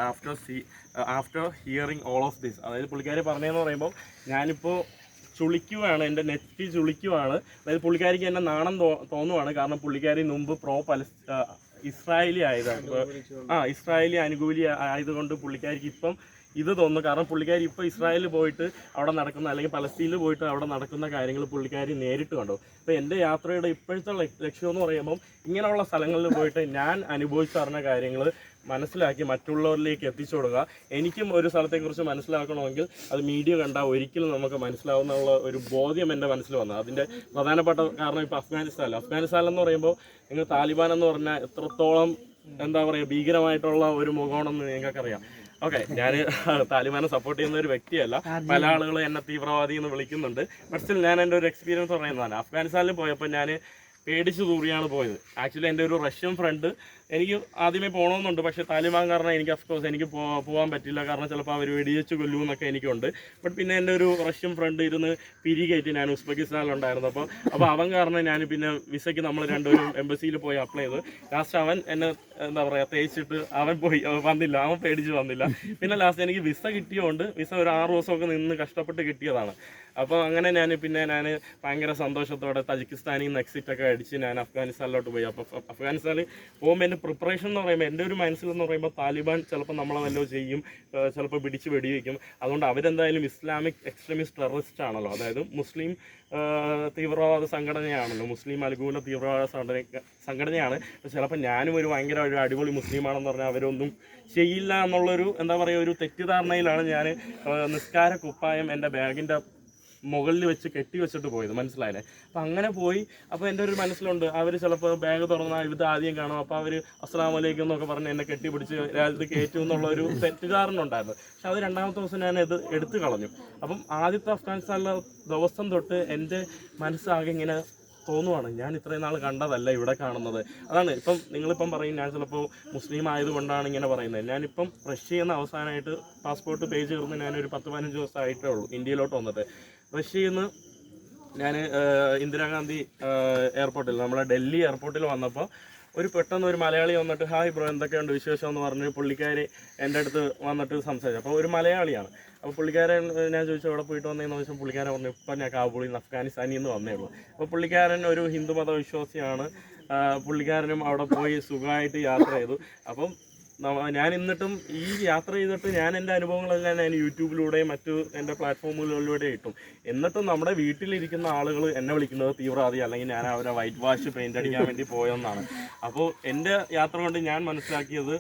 after hearing all of this. അതായത് പുള്ളിക്കാരി പറഞ്ഞതെന്ന് പറയുമ്പോൾ ഞാനിപ്പോൾ ചുളിക്കുവാണ്, എൻ്റെ നെറ്റി ചുളിക്കുവാണ്. അതായത് പുള്ളിക്കാരിക്ക് എന്നെ നാണം തോന്നുവാണ്. കാരണം പുള്ളിക്കാരി മുമ്പ് ഇസ്രായേലി ഇസ്രായേലി അനുകൂലി ആയതുകൊണ്ട് പുള്ളിക്കാരിക്ക് ഇപ്പം ഇത് തോന്നുന്നു. കാരണം പുള്ളിക്കാരി ഇപ്പോൾ ഇസ്രായേലിൽ പോയിട്ട് അവിടെ നടക്കുന്ന, അല്ലെങ്കിൽ പലസ്തീനിൽ പോയിട്ട് അവിടെ നടക്കുന്ന കാര്യങ്ങൾ പുള്ളിക്കാരി നേരിട്ട് കണ്ടു. അപ്പോൾ എൻ്റെ യാത്രയുടെ ഇപ്പോഴത്തെ ലക്ഷ്യം എന്ന് പറയുമ്പം ഇങ്ങനെയുള്ള സ്ഥലങ്ങളിൽ പോയിട്ട് ഞാൻ അനുഭവിച്ചറിഞ്ഞ കാര്യങ്ങൾ മനസ്സിലാക്കി മറ്റുള്ളവരിലേക്ക് എത്തിച്ചു കൊടുക്കുക. എനിക്കും ഒരു സ്ഥലത്തെക്കുറിച്ച് മനസ്സിലാക്കണമെങ്കിൽ അത് മീഡിയ കണ്ടാൽ ഒരിക്കലും നമുക്ക് മനസ്സിലാവുന്നുള്ള ഒരു ബോധ്യം എൻ്റെ മനസ്സിൽ വന്നു. അതിൻ്റെ പ്രധാനപ്പെട്ട കാരണം ഇപ്പോൾ അഫ്ഗാനിസ്ഥാനിലെന്ന് പറയുമ്പോൾ നിങ്ങൾ താലിബാൻ എന്ന് പറഞ്ഞാൽ എത്രത്തോളം എന്താ പറയുക ഭീകരമായിട്ടുള്ള ഒരു മുഖമാണെന്ന് നിങ്ങൾക്കറിയാം. ഓക്കെ, ഞാൻ താലിബാനെ സപ്പോർട്ട് ചെയ്യുന്ന ഒരു വ്യക്തിയല്ല. പല ആളുകളും എന്നെ തീവ്രവാദി എന്ന് വിളിക്കുന്നുണ്ട്. ബട്ട് സ്റ്റിൽ ഞാൻ എൻ്റെ ഒരു എക്സ്പീരിയൻസ് പറയുന്നതാണ്. അഫ്ഗാനിസ്ഥാനിൽ പോയപ്പോൾ ഞാൻ പേടിച്ച് തൂറിയാണ് പോയത്. ആക്ച്വലി എൻ്റെ ഒരു റഷ്യൻ ഫ്രണ്ട്, എനിക്ക് ആദ്യമേ പോകണമെന്നുണ്ട്, പക്ഷേ താലിബാൻ കാരണം എനിക്ക് അഫ്കോഴ്സ് എനിക്ക് പോകാൻ പറ്റില്ല. കാരണം ചിലപ്പോൾ അവർ വെടിവെച്ച് കൊല്ലുമെന്നൊക്കെ എനിക്കുണ്ട്. ബട്ട് പിന്നെ എൻ്റെ ഒരു റഷ്യൻ ഫ്രണ്ട് ഇരുന്ന് പിരികയറ്റി. ഞാൻ ഉസ്ബെക്കിസ്ഥാനിലുണ്ടായിരുന്നു. അപ്പോൾ അവൻ കാരണം ഞാൻ പിന്നെ വിസയ്ക്ക് നമ്മൾ രണ്ടുപേരും എംബസിയിൽ പോയി അപ്ലൈ ചെയ്തു. ലാസ്റ്റ് അവൻ എന്നെ എന്താ പറയുക തേച്ചിട്ട് അവൻ വന്നില്ല, അവൻ പേടിച്ച് വന്നില്ല. പിന്നെ ലാസ്റ്റ് എനിക്ക് വിസ കിട്ടിയതുകൊണ്ട് വിസ ഒരു 6 ദിവസമൊക്കെ നിന്ന് കഷ്ടപ്പെട്ട് കിട്ടിയതാണ്. അപ്പോൾ അങ്ങനെ ഞാൻ ഭയങ്കര സന്തോഷത്തോടെ തജിക്കിസ്ഥാനിൽ നിന്ന് എക്സിറ്റൊക്കെ അടിച്ച് ഞാൻ അഫ്ഗാനിസ്ഥാനിലോട്ട് പോയി. അപ്പോൾ അഫ്ഗാനിസ്ഥാനിൽ പോകുമ്പോൾ എൻ്റെ പ്രിപ്പറേഷൻ എന്ന് പറയുമ്പോൾ എൻ്റെ ഒരു മനസ്സിലെന്ന് പറയുമ്പോൾ താലിബാൻ ചിലപ്പോൾ നമ്മളെ വല്ലതും ചെയ്യും, ചിലപ്പോൾ പിടിച്ച് വെടിവെക്കും. അതുകൊണ്ട് അവരെന്തായാലും ഇസ്ലാമിക് എക്സ്ട്രീമിസ്റ്റ് ടെററിസ്റ്റ് ആണല്ലോ, അതായത് മുസ്ലിം തീവ്രവാദ സംഘടനയാണല്ലോ, മുസ്ലിം അനുകൂല തീവ്രവാദ സംഘടനയാണ്. ചിലപ്പോൾ ഞാനും ഒരു ഭയങ്കര ഒരു അടിപൊളി മുസ്ലിമാണെന്ന് പറഞ്ഞാൽ അവരൊന്നും ചെയ്യില്ല എന്നുള്ളൊരു എന്താ പറയുക ഒരു തെറ്റിദ്ധാരണയിലാണ് ഞാൻ നിസ്കാര കുപ്പായം എൻ്റെ ബാഗിൻ്റെ മുകളിൽ വെച്ച് കെട്ടി വെച്ചിട്ട് പോയത്, മനസ്സിലായില്ലേ. അപ്പം അങ്ങനെ പോയി. അപ്പോൾ എൻ്റെ ഒരു മനസ്സിലുണ്ട് അവർ ചിലപ്പോൾ ബാഗ് തുറന്നാൽ ഇത് ആദ്യം കാണും, അപ്പോൾ അവർ അസ്സലാമു അലൈക്കും എന്നൊക്കെ പറഞ്ഞ് എന്നെ കെട്ടിപ്പിടിച്ച് രാജ്യത്ത് കയറ്റും എന്നുള്ളൊരു തെറ്റിദ്ധാരണ ഉണ്ടായിരുന്നു. പക്ഷെ അത് 2-ാമത്തെ ദിവസം ഞാൻ ഇത് എടുത്തു കളഞ്ഞു. അപ്പം ആദ്യത്തെ അഫ്ഗാനിസ്ഥാനിലെ ദിവസം തൊട്ട് എൻ്റെ മനസ്സാകെ ഇങ്ങനെ തോന്നുവാണ്, ഞാൻ ഇത്രയും നാൾ കണ്ടതല്ല ഇവിടെ കാണുന്നത്. അതാണ് ഇപ്പം നിങ്ങളിപ്പം പറയും ഞാൻ ചിലപ്പോൾ മുസ്ലിം ആയതുകൊണ്ടാണ് ഇങ്ങനെ പറയുന്നത്. ഞാനിപ്പം റഷ്യയിൽ നിന്ന് അവസാനമായിട്ട് പാസ്പോർട്ട് പേജ് ചേർന്ന് ഞാനൊരു 10-15 ദിവസം ആയിട്ടേ ഉള്ളൂ ഇന്ത്യയിലോട്ട് വന്നിട്ട്. റഷ്യയിൽ നിന്ന് ഞാൻ ഇന്ദിരാഗാന്ധി എയർപോർട്ടിൽ, നമ്മളെ ഡൽഹി എയർപോർട്ടിൽ വന്നപ്പോൾ പെട്ടെന്ന് ഒരു മലയാളി വന്നിട്ട് ഹായ് ബ്രോ എന്തൊക്കെയുണ്ട് വിശേഷം എന്ന് പറഞ്ഞ് പുള്ളിക്കാരി എൻ്റെ അടുത്ത് വന്നിട്ട് സംസാരിച്ചു. അപ്പോൾ ഒരു മലയാളിയാണ്. അപ്പോൾ പുള്ളിക്കാരൻ ഞാൻ ചോദിച്ചു എവിടെ പോയിട്ട് വന്നതെന്ന് ചോദിച്ചാൽ പുള്ളിക്കാരൻ പറഞ്ഞു ഇപ്പം ഞാൻ കാബൂളിൽ നിന്ന് അഫ്ഗാനിസ്ഥാനിൽ നിന്ന് വന്നേ ഉള്ളൂ. അപ്പോൾ പുള്ളിക്കാരൻ ഒരു ഹിന്ദുമത വിശ്വാസിയാണ്. പുള്ളിക്കാരനും അവിടെ പോയി സുഖമായിട്ട് യാത്ര ചെയ്തു. അപ്പം ഞാൻ എന്നിട്ടും ഈ യാത്ര ചെയ്തിട്ട് ഞാൻ എൻ്റെ അനുഭവങ്ങളെല്ലാം ഞാൻ യൂട്യൂബിലൂടെയും മറ്റു എൻ്റെ പ്ലാറ്റ്ഫോമുകളിലൂടെ ഇട്ടും. എന്നിട്ടും നമ്മുടെ വീട്ടിലിരിക്കുന്ന ആളുകൾ എന്നെ വിളിക്കുന്നത് തീവ്രവാദി അല്ലെങ്കിൽ ഞാൻ അവരെ വൈറ്റ് വാഷ് പെയിൻ്റ് അടിക്കാൻ വേണ്ടി പോയെന്നാണ്. അപ്പോൾ എൻ്റെ യാത്ര കൊണ്ട് ഞാൻ മനസ്സിലാക്കിയത്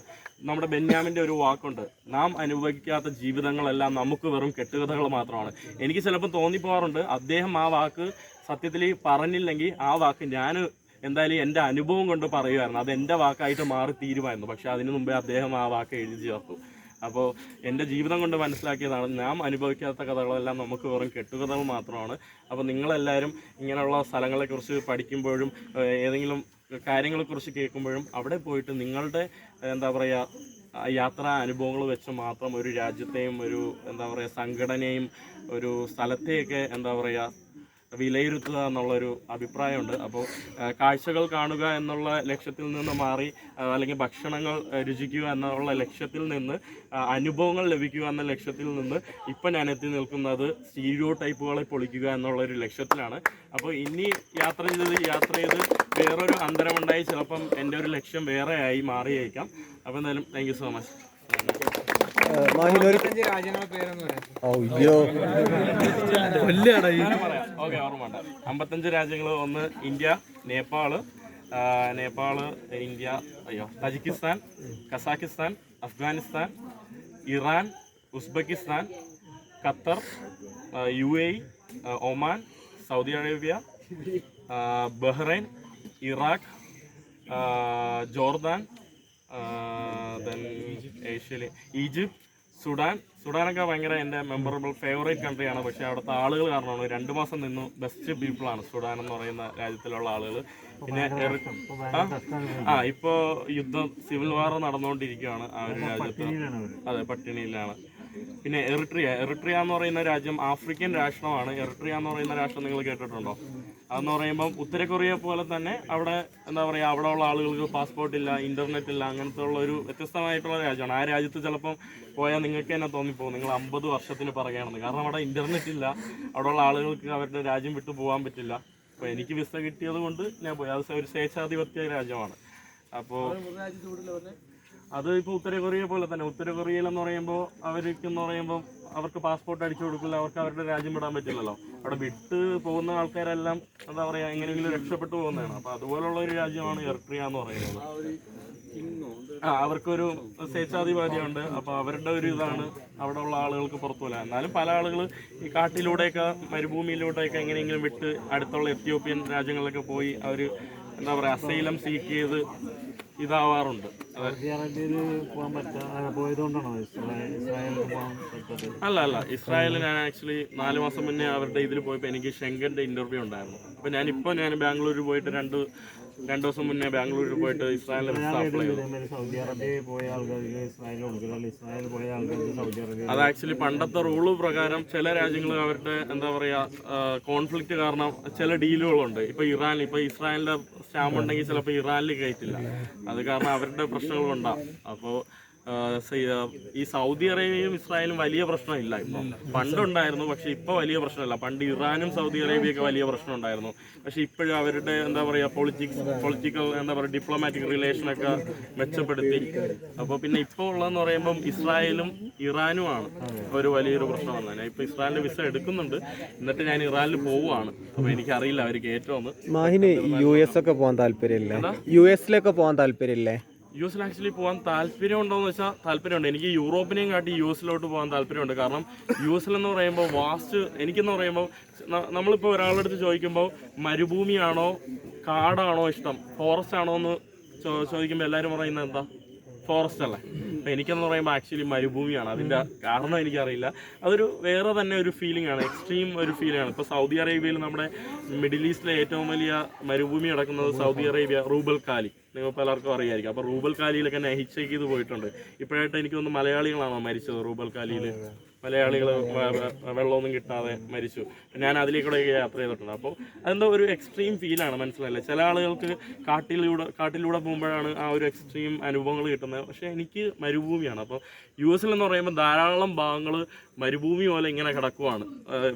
നമ്മുടെ ബെന്യാമിൻ്റെ ഒരു വാക്കുണ്ട്, നാം അനുഭവിക്കാത്ത ജീവിതങ്ങളെല്ലാം നമുക്ക് വെറും കെട്ടുകഥകൾ മാത്രമാണ്. എനിക്ക് ചിലപ്പോൾ തോന്നിപ്പോകാറുണ്ട് അദ്ദേഹം ആ വാക്ക് സത്യത്തിൽ പറഞ്ഞില്ലെങ്കിൽ ആ വാക്ക് ഞാൻ എന്തായാലും എൻ്റെ അനുഭവം കൊണ്ട് പറയുമായിരുന്നു, അതെൻ്റെ വാക്കായിട്ട് മാറി തീരുമായിരുന്നു. പക്ഷേ അതിനു മുമ്പേ അദ്ദേഹം ആ വാക്ക് എഴുതി ചേർത്തു. അപ്പോൾ എൻ്റെ ജീവിതം കൊണ്ട് മനസ്സിലാക്കിയതാണ് നാം അനുഭവിക്കാത്ത കഥകളെല്ലാം നമുക്ക് വെറും കെട്ടുകഥകൾ മാത്രമാണ്. അപ്പോൾ നിങ്ങളെല്ലാവരും ഇങ്ങനെയുള്ള സ്ഥലങ്ങളെക്കുറിച്ച് പഠിക്കുമ്പോഴും ഏതെങ്കിലും കാര്യങ്ങളെക്കുറിച്ച് കേൾക്കുമ്പോഴും അവിടെ പോയിട്ട് നിങ്ങളുടെ എന്താ പറയുക യാത്രാ അനുഭവങ്ങൾ വെച്ച് മാത്രം ഒരു രാജ്യത്തെയും ഒരു എന്താ പറയുക സംഘടനയും ഒരു സ്ഥലത്തെയൊക്കെ എന്താ പറയുക വിലയിരുത്തുക എന്നുള്ളൊരു അഭിപ്രായമുണ്ട്. അപ്പോൾ കാഴ്ചകൾ കാണുക എന്നുള്ള ലക്ഷ്യത്തിൽ നിന്ന് മാറി അല്ലെങ്കിൽ ഭക്ഷണങ്ങൾ രുചിക്കുക എന്നുള്ള ലക്ഷ്യത്തിൽ നിന്ന് അനുഭവങ്ങൾ ലഭിക്കുക എന്ന ലക്ഷ്യത്തിൽ നിന്ന് ഇപ്പം ഞാൻ എത്തി നിൽക്കുന്നത് സ്റ്റീരിയോ ടൈപ്പുകളെ പൊളിക്കുക എന്നുള്ളൊരു ലക്ഷ്യത്തിലാണ്. അപ്പോൾ ഇനി യാത്ര ചെയ്ത് വേറൊരു അന്തരമുണ്ടായി ചിലപ്പം എൻ്റെ ഒരു ലക്ഷ്യം വേറെ ആയി മാറിയേക്കാം. അപ്പോൾ എന്തായാലും thank you so much. Okay, ഓർമ്മ 55 രാജ്യങ്ങൾ. ഒന്ന് India, Nepal, India, Tajikistan, Kazakhstan, Afghanistan, Iran, Uzbekistan, Qatar, UAE, Oman, Saudi Arabia, Bahrain, Iraq, Jordan, ഏഷ്യയിലെ ഈജിപ്ത്, സുഡാനൊക്കെ ഭയങ്കര എൻ്റെ മെമ്മറബിൾ ഫേവറേറ്റ് കൺട്രിയാണ്. പക്ഷേ അവിടുത്തെ ആളുകൾ കാരണമാണ് 2 മാസം നിന്നു. ബെസ്റ്റ് പീപ്പിളാണ് സുഡാൻ എന്ന് പറയുന്ന രാജ്യത്തിലുള്ള ആളുകൾ. പിന്നെ ഇപ്പോൾ യുദ്ധം സിവിൽ വാർ നടന്നുകൊണ്ടിരിക്കുകയാണ് ആ ഒരു രാജ്യത്ത്. അതെ, പട്ടിണിയിലാണ്. പിന്നെ എറിട്രിയ എന്ന് പറയുന്ന രാജ്യം ആഫ്രിക്കൻ രാഷ്ട്രമാണ്. എറിട്രിയ എന്ന് പറയുന്ന രാഷ്ട്രം നിങ്ങൾ കേട്ടിട്ടുണ്ടോ? അതെന്ന് പറയുമ്പം ഉത്തര കൊറിയ പോലെ തന്നെ അവിടെ എന്താ പറയുക അവിടെ ഉള്ള ആളുകൾക്ക് പാസ്പോർട്ട് ഇല്ല, ഇൻ്റർനെറ്റ് ഇല്ല, അങ്ങനത്തെ ഉള്ള ഒരു വ്യത്യസ്തമായിട്ടുള്ള രാജ്യമാണ്. ആ രാജ്യത്ത് ചിലപ്പം പോയാൽ നിങ്ങൾക്ക് തന്നെ തോന്നിപ്പോകും നിങ്ങൾ 50 വർഷത്തിന് പറയുകയാണെന്ന്. കാരണം അവിടെ ഇൻ്റർനെറ്റ് ഇല്ല, അവിടെയുള്ള ആളുകൾക്ക് അവരുടെ രാജ്യം വിട്ടു പോകാൻ പറ്റില്ല. അപ്പോൾ എനിക്ക് വിസ കിട്ടിയത് കൊണ്ട് ഞാൻ പോയി. അത് ഒരു സ്വേച്ഛാധിപത്യ രാജ്യമാണ്. അപ്പോൾ അത് ഇപ്പോൾ ഉത്തര കൊറിയ പോലെ തന്നെ. ഉത്തര കൊറിയയിലെന്ന് പറയുമ്പോൾ അവർക്ക് പാസ്പോർട്ട് അടിച്ചു കൊടുക്കില്ല, അവർക്ക് അവരുടെ രാജ്യം വിടാൻ പറ്റില്ലല്ലോ. അവിടെ വിട്ട് പോകുന്ന ആൾക്കാരെല്ലാം എന്താ പറയുക എങ്ങനെയെങ്കിലും രക്ഷപ്പെട്ടു പോകുന്നതാണ്. അപ്പോൾ അതുപോലുള്ള ഒരു രാജ്യമാണ് എറിട്രിയ എന്ന് പറയുന്നത്. അവർക്കൊരു സ്വേച്ഛാധിപത്യമുണ്ട്. അപ്പോൾ അവരുടെ ഒരു ഇതാണ് അവിടെ ഉള്ള ആളുകൾക്ക് പുറത്തു പോകില്ല. എന്നാലും പല ആളുകൾ ഈ കാട്ടിലൂടെയൊക്കെ മരുഭൂമിയിലൂടെയൊക്കെ എങ്ങനെയെങ്കിലും വിട്ട് അടുത്തുള്ള എത്യോപ്യൻ രാജ്യങ്ങളിലൊക്കെ പോയി അവർ എന്താ പറയുക അസൈലം സീക്ക് ചെയ്ത് ഇതാവാറുണ്ട്. അല്ല, ഇസ്രായേൽ ഞാൻ ആക്ച്വലി 4 മാസം മുന്നേ അവരുടെ ഇതിൽ പോയപ്പോൾ എനിക്ക് ഷെങ്കൻ്റെ ഇൻ്റർവ്യൂ ഉണ്ടായിരുന്നു. അപ്പോൾ ഞാൻ ബാംഗ്ലൂരിൽ പോയിട്ട് 2 ദിവസം മുന്നേ ബാംഗ്ലൂരിൽ പോയിട്ട് ഇസ്രായേലിൽ വിസ അപ്ലൈ ചെയ്തു. അത് ആക്ച്വലി പണ്ടത്തെ റൂള് പ്രകാരം ചില രാജ്യങ്ങൾ അവരുടെ എന്താ പറയുക കോൺഫ്ലിക്റ്റ് കാരണം ചില ഡീലുകളുണ്ട്. ഇപ്പോൾ ഇസ്രായേലിൻ്റെ സ്റ്റാമ്പ് ഉണ്ടെങ്കിൽ ചിലപ്പോൾ ഇറാനിൽ കയറ്റില്ല. അത് കാരണം അവരുടെ പ്രശ്നങ്ങളുണ്ടാകും. അപ്പോൾ ഈ സൗദി അറേബ്യയും ഇസ്രായേലും വലിയ പ്രശ്നമില്ല. ഇപ്പം പണ്ടുണ്ടായിരുന്നു, പക്ഷെ ഇപ്പോൾ വലിയ പ്രശ്നമില്ല. പണ്ട് ഇറാനും സൗദി അറേബ്യയൊക്കെ വലിയ പ്രശ്നം ഉണ്ടായിരുന്നു. പക്ഷെ ഇപ്പോഴും അവരുടെ എന്താ പറയുക പൊളിറ്റിക്കൽ എന്താ പറയുക ഡിപ്ലോമാറ്റിക് റിലേഷനൊക്കെ മെച്ചപ്പെടുത്തി. അപ്പോൾ പിന്നെ ഇപ്പോൾ ഉള്ളതെന്ന് പറയുമ്പം ഇസ്രായേലും ഇറാനുമാണ് ഒരു വലിയൊരു പ്രശ്നം വന്നത്. ഞാൻ ഇപ്പോൾ ഇസ്രായേലിൻ്റെ വിസ എടുക്കുന്നുണ്ട്, എന്നിട്ട് ഞാൻ ഇറാനിൽ പോവുകയാണ്. അപ്പോൾ എനിക്കറിയില്ല അവർ കയറ്റുമെന്ന്. മാഹിന് US ഒക്കെ പോകാൻ താല്പര്യമില്ലേ? US-ലേക്ക് പോകാൻ താല്പര്യമില്ലേ? US ആക്ച്വലി പോകാൻ താല്പര്യമുണ്ടോയെന്ന് വെച്ചാൽ താല്പര്യമുണ്ട്. എനിക്ക് യൂറോപ്പിനെയും കാട്ടി US പോകാൻ താല്പര്യമുണ്ട്. കാരണം US എന്ന് പറയുമ്പോൾ എനിക്കെന്ന് പറയുമ്പോൾ നമ്മളിപ്പോൾ ഒരാളുടെ അടുത്ത് ചോദിക്കുമ്പോൾ മരുഭൂമിയാണോ കാടാണോ ഇഷ്ടം, ഫോറസ്റ്റ് ആണോ എന്ന് ചോദിക്കുമ്പോൾ എല്ലാവരും പറയുന്നത് എന്താ? ഫോറസ്റ്റ് അല്ലേ. അപ്പോൾ എനിക്കെന്ന് പറയുമ്പോൾ ആക്ച്വലി മരുഭൂമിയാണ്. അതിൻ്റെ കാരണം എനിക്കറിയില്ല. അതൊരു വേറെ തന്നെ ഒരു ഫീലിംഗ് ആണ്, എക്സ്ട്രീം ഒരു ഫീലിംഗ് ആണ്. ഇപ്പോൾ സൗദി അറേബ്യയിൽ നമ്മുടെ മിഡിൽ ഈസ്റ്റിലെ ഏറ്റവും വലിയ മരുഭൂമി കിടക്കുന്നത് സൗദി അറേബ്യ, റൂബൽ കാലി. നിങ്ങൾ പലർക്കും അറിയായിരിക്കും. അപ്പോൾ റൂബൽ കാലിയിലൊക്കെ ഞാൻ ഹിച്ച് ചെയ്ത് പോയിട്ടുണ്ട്. ഇപ്പോഴായിട്ട് എനിക്കൊന്ന് മലയാളികളാണോ മരിച്ചത് റൂബൽ കാലിയിൽ? മലയാളികൾ വെള്ളമൊന്നും കിട്ടാതെ മരിച്ചു. ഞാൻ അതിലേക്കൂടെ യാത്ര ചെയ്തിട്ടുണ്ട്. അപ്പോൾ അതെന്തോ ഒരു എക്സ്ട്രീം ഫീലാണ്, മനസ്സിലായില്ലേ? ചില ആളുകൾക്ക് കാട്ടിലൂടെ പോകുമ്പോഴാണ് ആ ഒരു എക്സ്ട്രീം അനുഭവങ്ങൾ കിട്ടുന്നത്. പക്ഷേ എനിക്ക് മരുഭൂമിയാണ്. അപ്പോൾ US എന്ന് പറയുമ്പോൾ ധാരാളം ഭാഗങ്ങൾ മരുഭൂമി പോലെ ഇങ്ങനെ കിടക്കുവാണ്,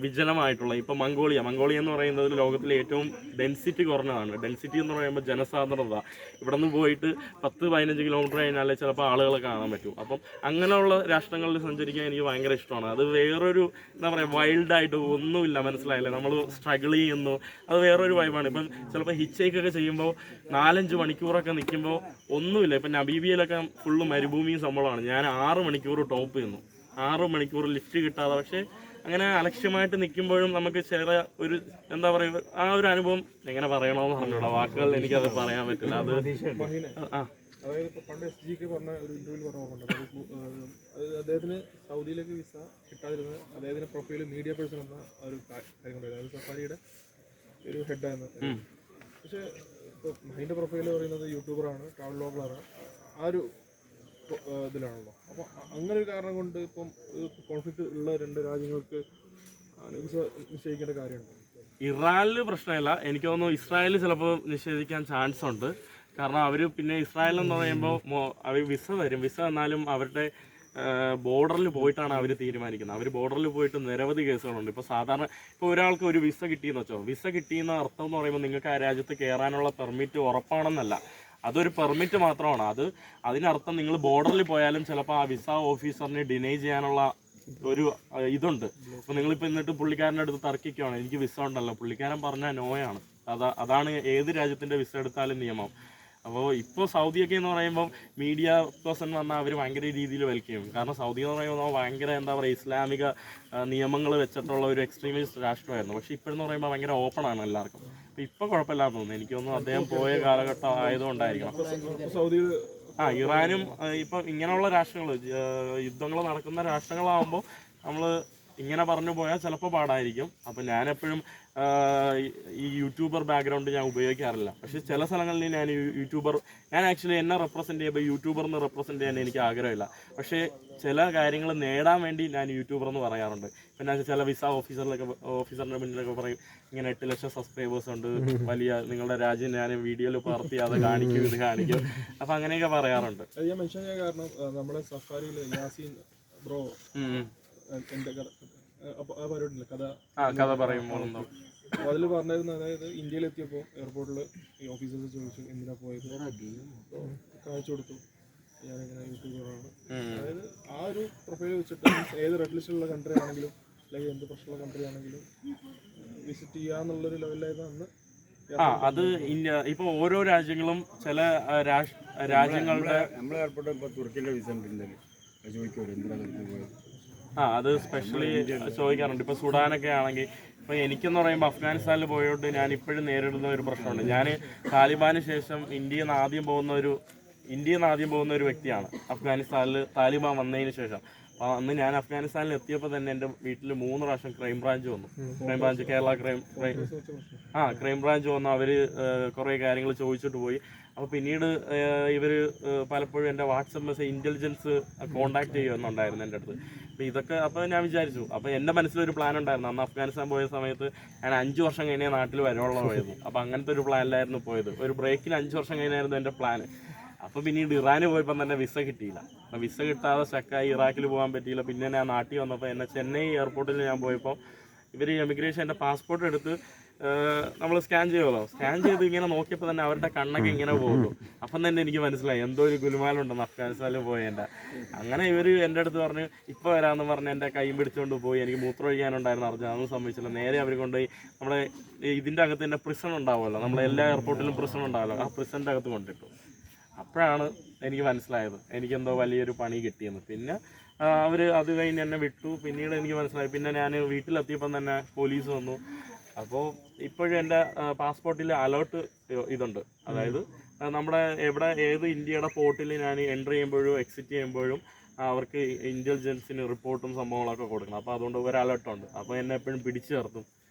വിജനമായിട്ടുള്ള. ഇപ്പോൾ മംഗോളിയ എന്ന് പറയുന്നത് ലോകത്തിലെ ഏറ്റവും ഡെൻസിറ്റി കുറഞ്ഞതാണ്. ഡെൻസിറ്റി എന്ന് പറയുമ്പോൾ ജനസാന്ദ്രത. ഇവിടെ നിന്ന് പോയിട്ട് 10-15 കിലോമീറ്റർ കഴിഞ്ഞാലേ ചിലപ്പോൾ ആളുകളെ കാണാൻ പറ്റും. അപ്പം അങ്ങനെയുള്ള രാഷ്ട്രങ്ങളിൽ സഞ്ചരിക്കാൻ എനിക്ക് ഭയങ്കര ഇഷ്ടമാണ്. അത് വേറൊരു എന്താ പറയുക, വൈൽഡായിട്ട് ഒന്നുമില്ല, മനസ്സിലായില്ലേ? നമ്മൾ സ്ട്രഗിൾ ചെയ്യുന്നു, അത് വേറൊരു വൈബാണ്. ഇപ്പം ചിലപ്പോൾ ഹിച്ചേക്കൊക്കെ ചെയ്യുമ്പോൾ 4-5 മണിക്കൂറൊക്കെ നിൽക്കുമ്പോൾ ഒന്നുമില്ല. ഇപ്പം നബീബിയയിലൊക്കെ ഫുള്ള് മരുഭൂമിയും സംഭവമാണ്. ഞാൻ 6 മണിക്കൂർ ടോപ്പ് ചെയ്യുന്നു, 6 മണിക്കൂർ ലിഫ്റ്റ് കിട്ടാതെ. പക്ഷേ അങ്ങനെ അലക്ഷ്യമായിട്ട് നിൽക്കുമ്പോഴും നമുക്ക് ചെറിയ ഒരു എന്താ പറയുക, ആ ഒരു അനുഭവം എങ്ങനെ പറയണമെന്ന് പറഞ്ഞൂടാ, വാക്കുകൾ എനിക്കത് പറയാൻ പറ്റില്ല. അത് അതായത് ഇപ്പോൾ പണ്ട് SG പറഞ്ഞ ഒരു ഇന്റർവ്യൂവിൽ പറഞ്ഞ ഓർമ്മയുണ്ട്. അദ്ദേഹത്തിന് സൗദിയിലേക്ക് വിസ കിട്ടാതിരുന്നത് അദ്ദേഹത്തിന്റെ പ്രൊഫൈൽ മീഡിയ പേഴ്സൺ എന്ന ഒരു കാര്യം കൊണ്ടായിരുന്നു. അത് സഫാരിയുടെ ഒരു ഹെഡായിരുന്നു. പക്ഷേ ഇപ്പോൾ മഹിന്റെ പ്രൊഫൈൽ പറയുന്നത് യൂട്യൂബറാണ്, ട്രാവൽ വ്ലോഗറാണ്, ആ ഒരു ഇതിലാണല്ലോ. അപ്പോൾ അങ്ങനെ ഒരു കാരണം കൊണ്ട് ഇപ്പം കോൺഫ്ലിക്റ്റ് ഉള്ള 2 രാജ്യങ്ങൾക്ക് വിസ നിശ്ചയിക്കേണ്ട കാര്യമുണ്ട്. ഇറാനിൽ പ്രശ്നമില്ല, എനിക്ക് തോന്നുന്നു. ഇസ്രായേലിൽ ചിലപ്പോൾ നിഷേധിക്കാൻ ചാൻസ് ഉണ്ട്. കാരണം അവർ പിന്നെ ഇസ്രായേൽ എന്ന് പറയുമ്പോൾ അവർ വിസ തരും. വിസ എന്നാലും അവരുടെ ബോർഡറിൽ പോയിട്ടാണ് അവർ തീരുമാനിക്കുന്നത്. അവർ ബോർഡറിൽ പോയിട്ട് നിരവധി കേസുകളുണ്ട്. ഇപ്പോൾ സാധാരണ ഇപ്പോൾ ഒരാൾക്ക് ഒരു വിസ കിട്ടിയെന്ന് വെച്ചോ, വിസ കിട്ടിയെന്ന അർത്ഥം എന്ന് പറയുമ്പോൾ നിങ്ങൾക്ക് ആ രാജ്യത്ത് കയറാനുള്ള പെർമിറ്റ് ഉറപ്പാണെന്നല്ല, അതൊരു പെർമിറ്റ് മാത്രമാണ്. അതിനർത്ഥം നിങ്ങൾ ബോർഡറിൽ പോയാലും ചിലപ്പോൾ ആ വിസ ഓഫീസറിനെ ഡിനൈ ചെയ്യാനുള്ള ഒരു ഇതുണ്ട്. അപ്പോൾ നിങ്ങളിപ്പോൾ എന്നിട്ട് പുള്ളിക്കാരൻ്റെ അടുത്ത് തർക്കിക്കുകയാണ്, എനിക്ക് വിസ ഉണ്ടല്ലോ, പുള്ളിക്കാരൻ പറഞ്ഞാൽ നോയാണ്. അതാണ് ഏത് രാജ്യത്തിൻ്റെ വിസ എടുത്താലും നിയമം. അപ്പോൾ ഇപ്പോൾ സൗദിയൊക്കെ എന്ന് പറയുമ്പോൾ മീഡിയ പേഴ്സൺ വന്നാൽ അവർ ഭയങ്കര രീതിയിൽ വെൽക്കം. കാരണം സൗദി എന്ന് പറയുമ്പോൾ ഭയങ്കര എന്താ പറയുക, ഇസ്ലാമിക നിയമങ്ങൾ വെച്ചിട്ടുള്ള ഒരു എക്സ്ട്രീമിസ്റ്റ് രാഷ്ട്രമായിരുന്നു. പക്ഷേ ഇപ്പോഴെന്ന് പറയുമ്പോൾ ഭയങ്കര ഓപ്പൺ ആണ് എല്ലാവർക്കും. അപ്പോൾ ഇപ്പോൾ കുഴപ്പമില്ലാന്ന് തോന്നുന്നു. എനിക്ക് തോന്നുന്നു അദ്ദേഹം പോയ കാലഘട്ടം ആയതുകൊണ്ടായിരിക്കണം. ഇറാനും ഇപ്പം ഇങ്ങനെയുള്ള രാഷ്ട്രങ്ങൾ, യുദ്ധങ്ങൾ നടക്കുന്ന രാഷ്ട്രങ്ങളാകുമ്പോൾ നമ്മൾ ഇങ്ങനെ പറഞ്ഞു പോയാൽ ചിലപ്പോൾ പാടായിരിക്കും. അപ്പം ഞാനെപ്പോഴും ഈ യൂട്യൂബർ ബാക്ക്ഗ്രൗണ്ട് ഞാൻ ഉപയോഗിക്കാറില്ല. പക്ഷേ ചില സ്ഥലങ്ങളിൽ ഞാൻ ആക്ച്വലി എന്നെ റെപ്രസെൻറ്റ് ചെയ്യുമ്പോൾ യൂട്യൂബർ എന്ന് റെപ്രസെൻറ്റ് ചെയ്യാൻ എനിക്ക് ആഗ്രഹമില്ല. പക്ഷേ ചില കാര്യങ്ങൾ നേടാൻ വേണ്ടി ഞാൻ യൂട്യൂബർ എന്ന് പറയാറുണ്ട്. പിന്നെ ചില വിസ ഓഫീസറിൻ്റെ മുന്നിലൊക്കെ പറയും, ഇങ്ങനെ 8 ലക്ഷം സബ്സ്ക്രൈബേഴ്സ് ഉണ്ട്, വലിയ നിങ്ങളുടെ രാജ്യം ഞാൻ വീഡിയോയിൽ പകർത്തി അത് കാണിക്കും, ഇത് കാണിക്കും. അപ്പം അങ്ങനെയൊക്കെ പറയാറുണ്ട്. ഞാൻ മെൻഷൻ ചെയ്യാൻ കാരണം നമ്മുടെ സഫാരിയിൽ യാസീൻ ബ്രോ കഥ പറയുമ്പോൾ അതിൽ പറഞ്ഞിരുന്നു. അതായത് ഇന്ത്യയിലെത്തിയപ്പോൾ എയർപോർട്ടിൽ ഈ ഓഫീസേഴ്സ് ചോദിച്ചു എന്തിനാ പോയത്, കാണിച്ചു കൊടുത്തു, ഞാനിങ്ങനെ യൂട്യൂബറാണ്. അതായത് ആ ഒരു പ്രൊഫൈൽ വെച്ചിട്ട് ഏത് റെഡ് ലിസ്റ്റിലുള്ള കൺട്രി ആണെങ്കിലും അല്ലെങ്കിൽ എന്ത് പ്രശ്നമുള്ള കൺട്രി ആണെങ്കിലും വിസിറ്റ് ചെയ്യാന്നുള്ളൊരു ലെവലിലായിരുന്നു അന്ന്. അത് ഇപ്പൊ ഓരോ രാജ്യങ്ങളും ചില രാജ്യങ്ങളുടെ നമ്മളെ എയർപോർട്ടിൽ ഇപ്പോൾ തുർക്കിയിലെ വിസ ഉണ്ടെങ്കിൽ ചോദിക്കുമല്ലോ എന്തിനാണ് പോയത്. അത് സ്പെഷ്യലി ചോദിക്കാറുണ്ട്. ഇപ്പോൾ സുഡാനൊക്കെ ആണെങ്കിൽ, ഇപ്പോൾ എനിക്കെന്ന് പറയുമ്പോൾ അഫ്ഗാനിസ്ഥാനിൽ പോയോട്ട് ഞാൻ ഇപ്പോഴും നേരിടുന്ന ഒരു പ്രശ്നമുണ്ട്. ഞാൻ താലിബാന് ശേഷം ഇന്ത്യയിൽ നിന്ന് ആദ്യം പോകുന്ന ഒരു വ്യക്തിയാണ്. അഫ്ഗാനിസ്ഥാനിൽ താലിബാൻ വന്നതിന് ശേഷം അന്ന് ഞാൻ അഫ്ഗാനിസ്ഥാനിൽ എത്തിയപ്പോൾ തന്നെ എൻ്റെ വീട്ടിൽ 3 പ്രാവശ്യം ക്രൈം ബ്രാഞ്ച് വന്നു. കേരള ക്രൈം ബ്രാഞ്ച് വന്നു. അവർ കുറേ കാര്യങ്ങൾ ചോദിച്ചിട്ട് പോയി. അപ്പോൾ പിന്നീട് ഇവർ പലപ്പോഴും എൻ്റെ വാട്സപ്പ് മെസ്സേജ് ഇൻ്റലിജൻസ് കോൺടാക്ട് ചെയ്യുന്നുണ്ടായിരുന്നു എൻ്റെ അടുത്ത്. അപ്പോൾ ഞാൻ വിചാരിച്ചു, അപ്പോൾ എൻ്റെ മനസ്സിലൊരു പ്ലാൻ ഉണ്ടായിരുന്നു. അന്ന് അഫ്ഗാനിസ്ഥാൻ പോയ സമയത്ത് ഞാൻ 5 വർഷം കഴിഞ്ഞേ നാട്ടിൽ വരുള്ളതായിരുന്നു. അപ്പോൾ അങ്ങനത്തെ ഒരു പ്ലാനിലായിരുന്നു പോയത്. ഒരു ബ്രേക്കിൽ 5 വർഷം കഴിഞ്ഞായിരുന്നു എൻ്റെ പ്ലാൻ. അപ്പോൾ പിന്നീട് ഇറാന് പോയപ്പോൾ തന്നെ വിസ കിട്ടിയില്ല. അപ്പോൾ വിസ കിട്ടാതെ സ്റ്റക്കായി, ഇറാഖിൽ പോകാൻ പറ്റിയില്ല. പിന്നെ ഞാൻ നാട്ടിൽ വന്നപ്പോൾ എന്നെ ചെന്നൈ എയർപോർട്ടിൽ ഞാൻ പോയപ്പോൾ ഇവർ എമിഗ്രേഷൻ എൻ്റെ പാസ്പോർട്ട് എടുത്ത് നമ്മൾ സ്കാൻ ചെയ്യുമല്ലോ, സ്കാൻ ചെയ്ത് ഇങ്ങനെ നോക്കിയപ്പോൾ തന്നെ അവരുടെ കണ്ണൊക്കെ ഇങ്ങനെ പോകുള്ളൂ. അപ്പം തന്നെ എനിക്ക് മനസ്സിലായി എന്തോ ഒരു ഗുലുമാലുണ്ടെന്ന് അഫ്ഗാനിസ്ഥാനിൽ പോയതിൻ്റെ. അങ്ങനെ ഇവർ എൻ്റെ അടുത്ത് പറഞ്ഞ് ഇപ്പോൾ വരാമെന്ന് പറഞ്ഞ് എൻ്റെ കൈ പിടിച്ചുകൊണ്ട് പോയി. എനിക്ക് മൂത്രം ഒഴിക്കാനുണ്ടായിരുന്നു, അറിഞ്ഞു, അതൊന്നും സംഭവിച്ചില്ല. നേരെ അവർ കൊണ്ടുപോയി നമ്മുടെ ഇതിൻ്റെ അകത്ത് തന്നെ പ്രിസൺ ഉണ്ടാവുമല്ലോ, നമ്മളെ എല്ലാ എയർപോർട്ടിലും പ്രിസൺ ഉണ്ടാവുമല്ലോ, ആ പ്രിസണിൻ്റെ അകത്ത് കൊണ്ടിട്ടു. അപ്പോഴാണ് എനിക്ക് മനസ്സിലായത് എനിക്കെന്തോ വലിയൊരു പണി കിട്ടിയെന്ന്. പിന്നെ അവർ അത് കഴിഞ്ഞ് എന്നെ വിട്ടു. പിന്നീട് എനിക്ക് മനസ്സിലായി. പിന്നെ ഞാൻ വീട്ടിലെത്തിയപ്പം തന്നെ പോലീസ് വന്നു. അപ്പോൾ ഇപ്പോഴും എൻ്റെ പാസ്പോർട്ടിൽ അലേർട്ട് ഇതുണ്ട്. അതായത് നമ്മുടെ ഏത് ഇന്ത്യയുടെ പോർട്ടിൽ ഞാൻ എൻ്റർ ചെയ്യുമ്പോഴും എക്സിറ്റ് ചെയ്യുമ്പോഴും അവർക്ക് ഇൻ്റലിജൻസിന് റിപ്പോർട്ടും സംഭവങ്ങളൊക്കെ കൊടുക്കണം. അപ്പോൾ അതുകൊണ്ട് ഒരു അലേർട്ടുണ്ട്. അപ്പോൾ എന്നെ എപ്പോഴും പിടിച്ചു നിർത്തും.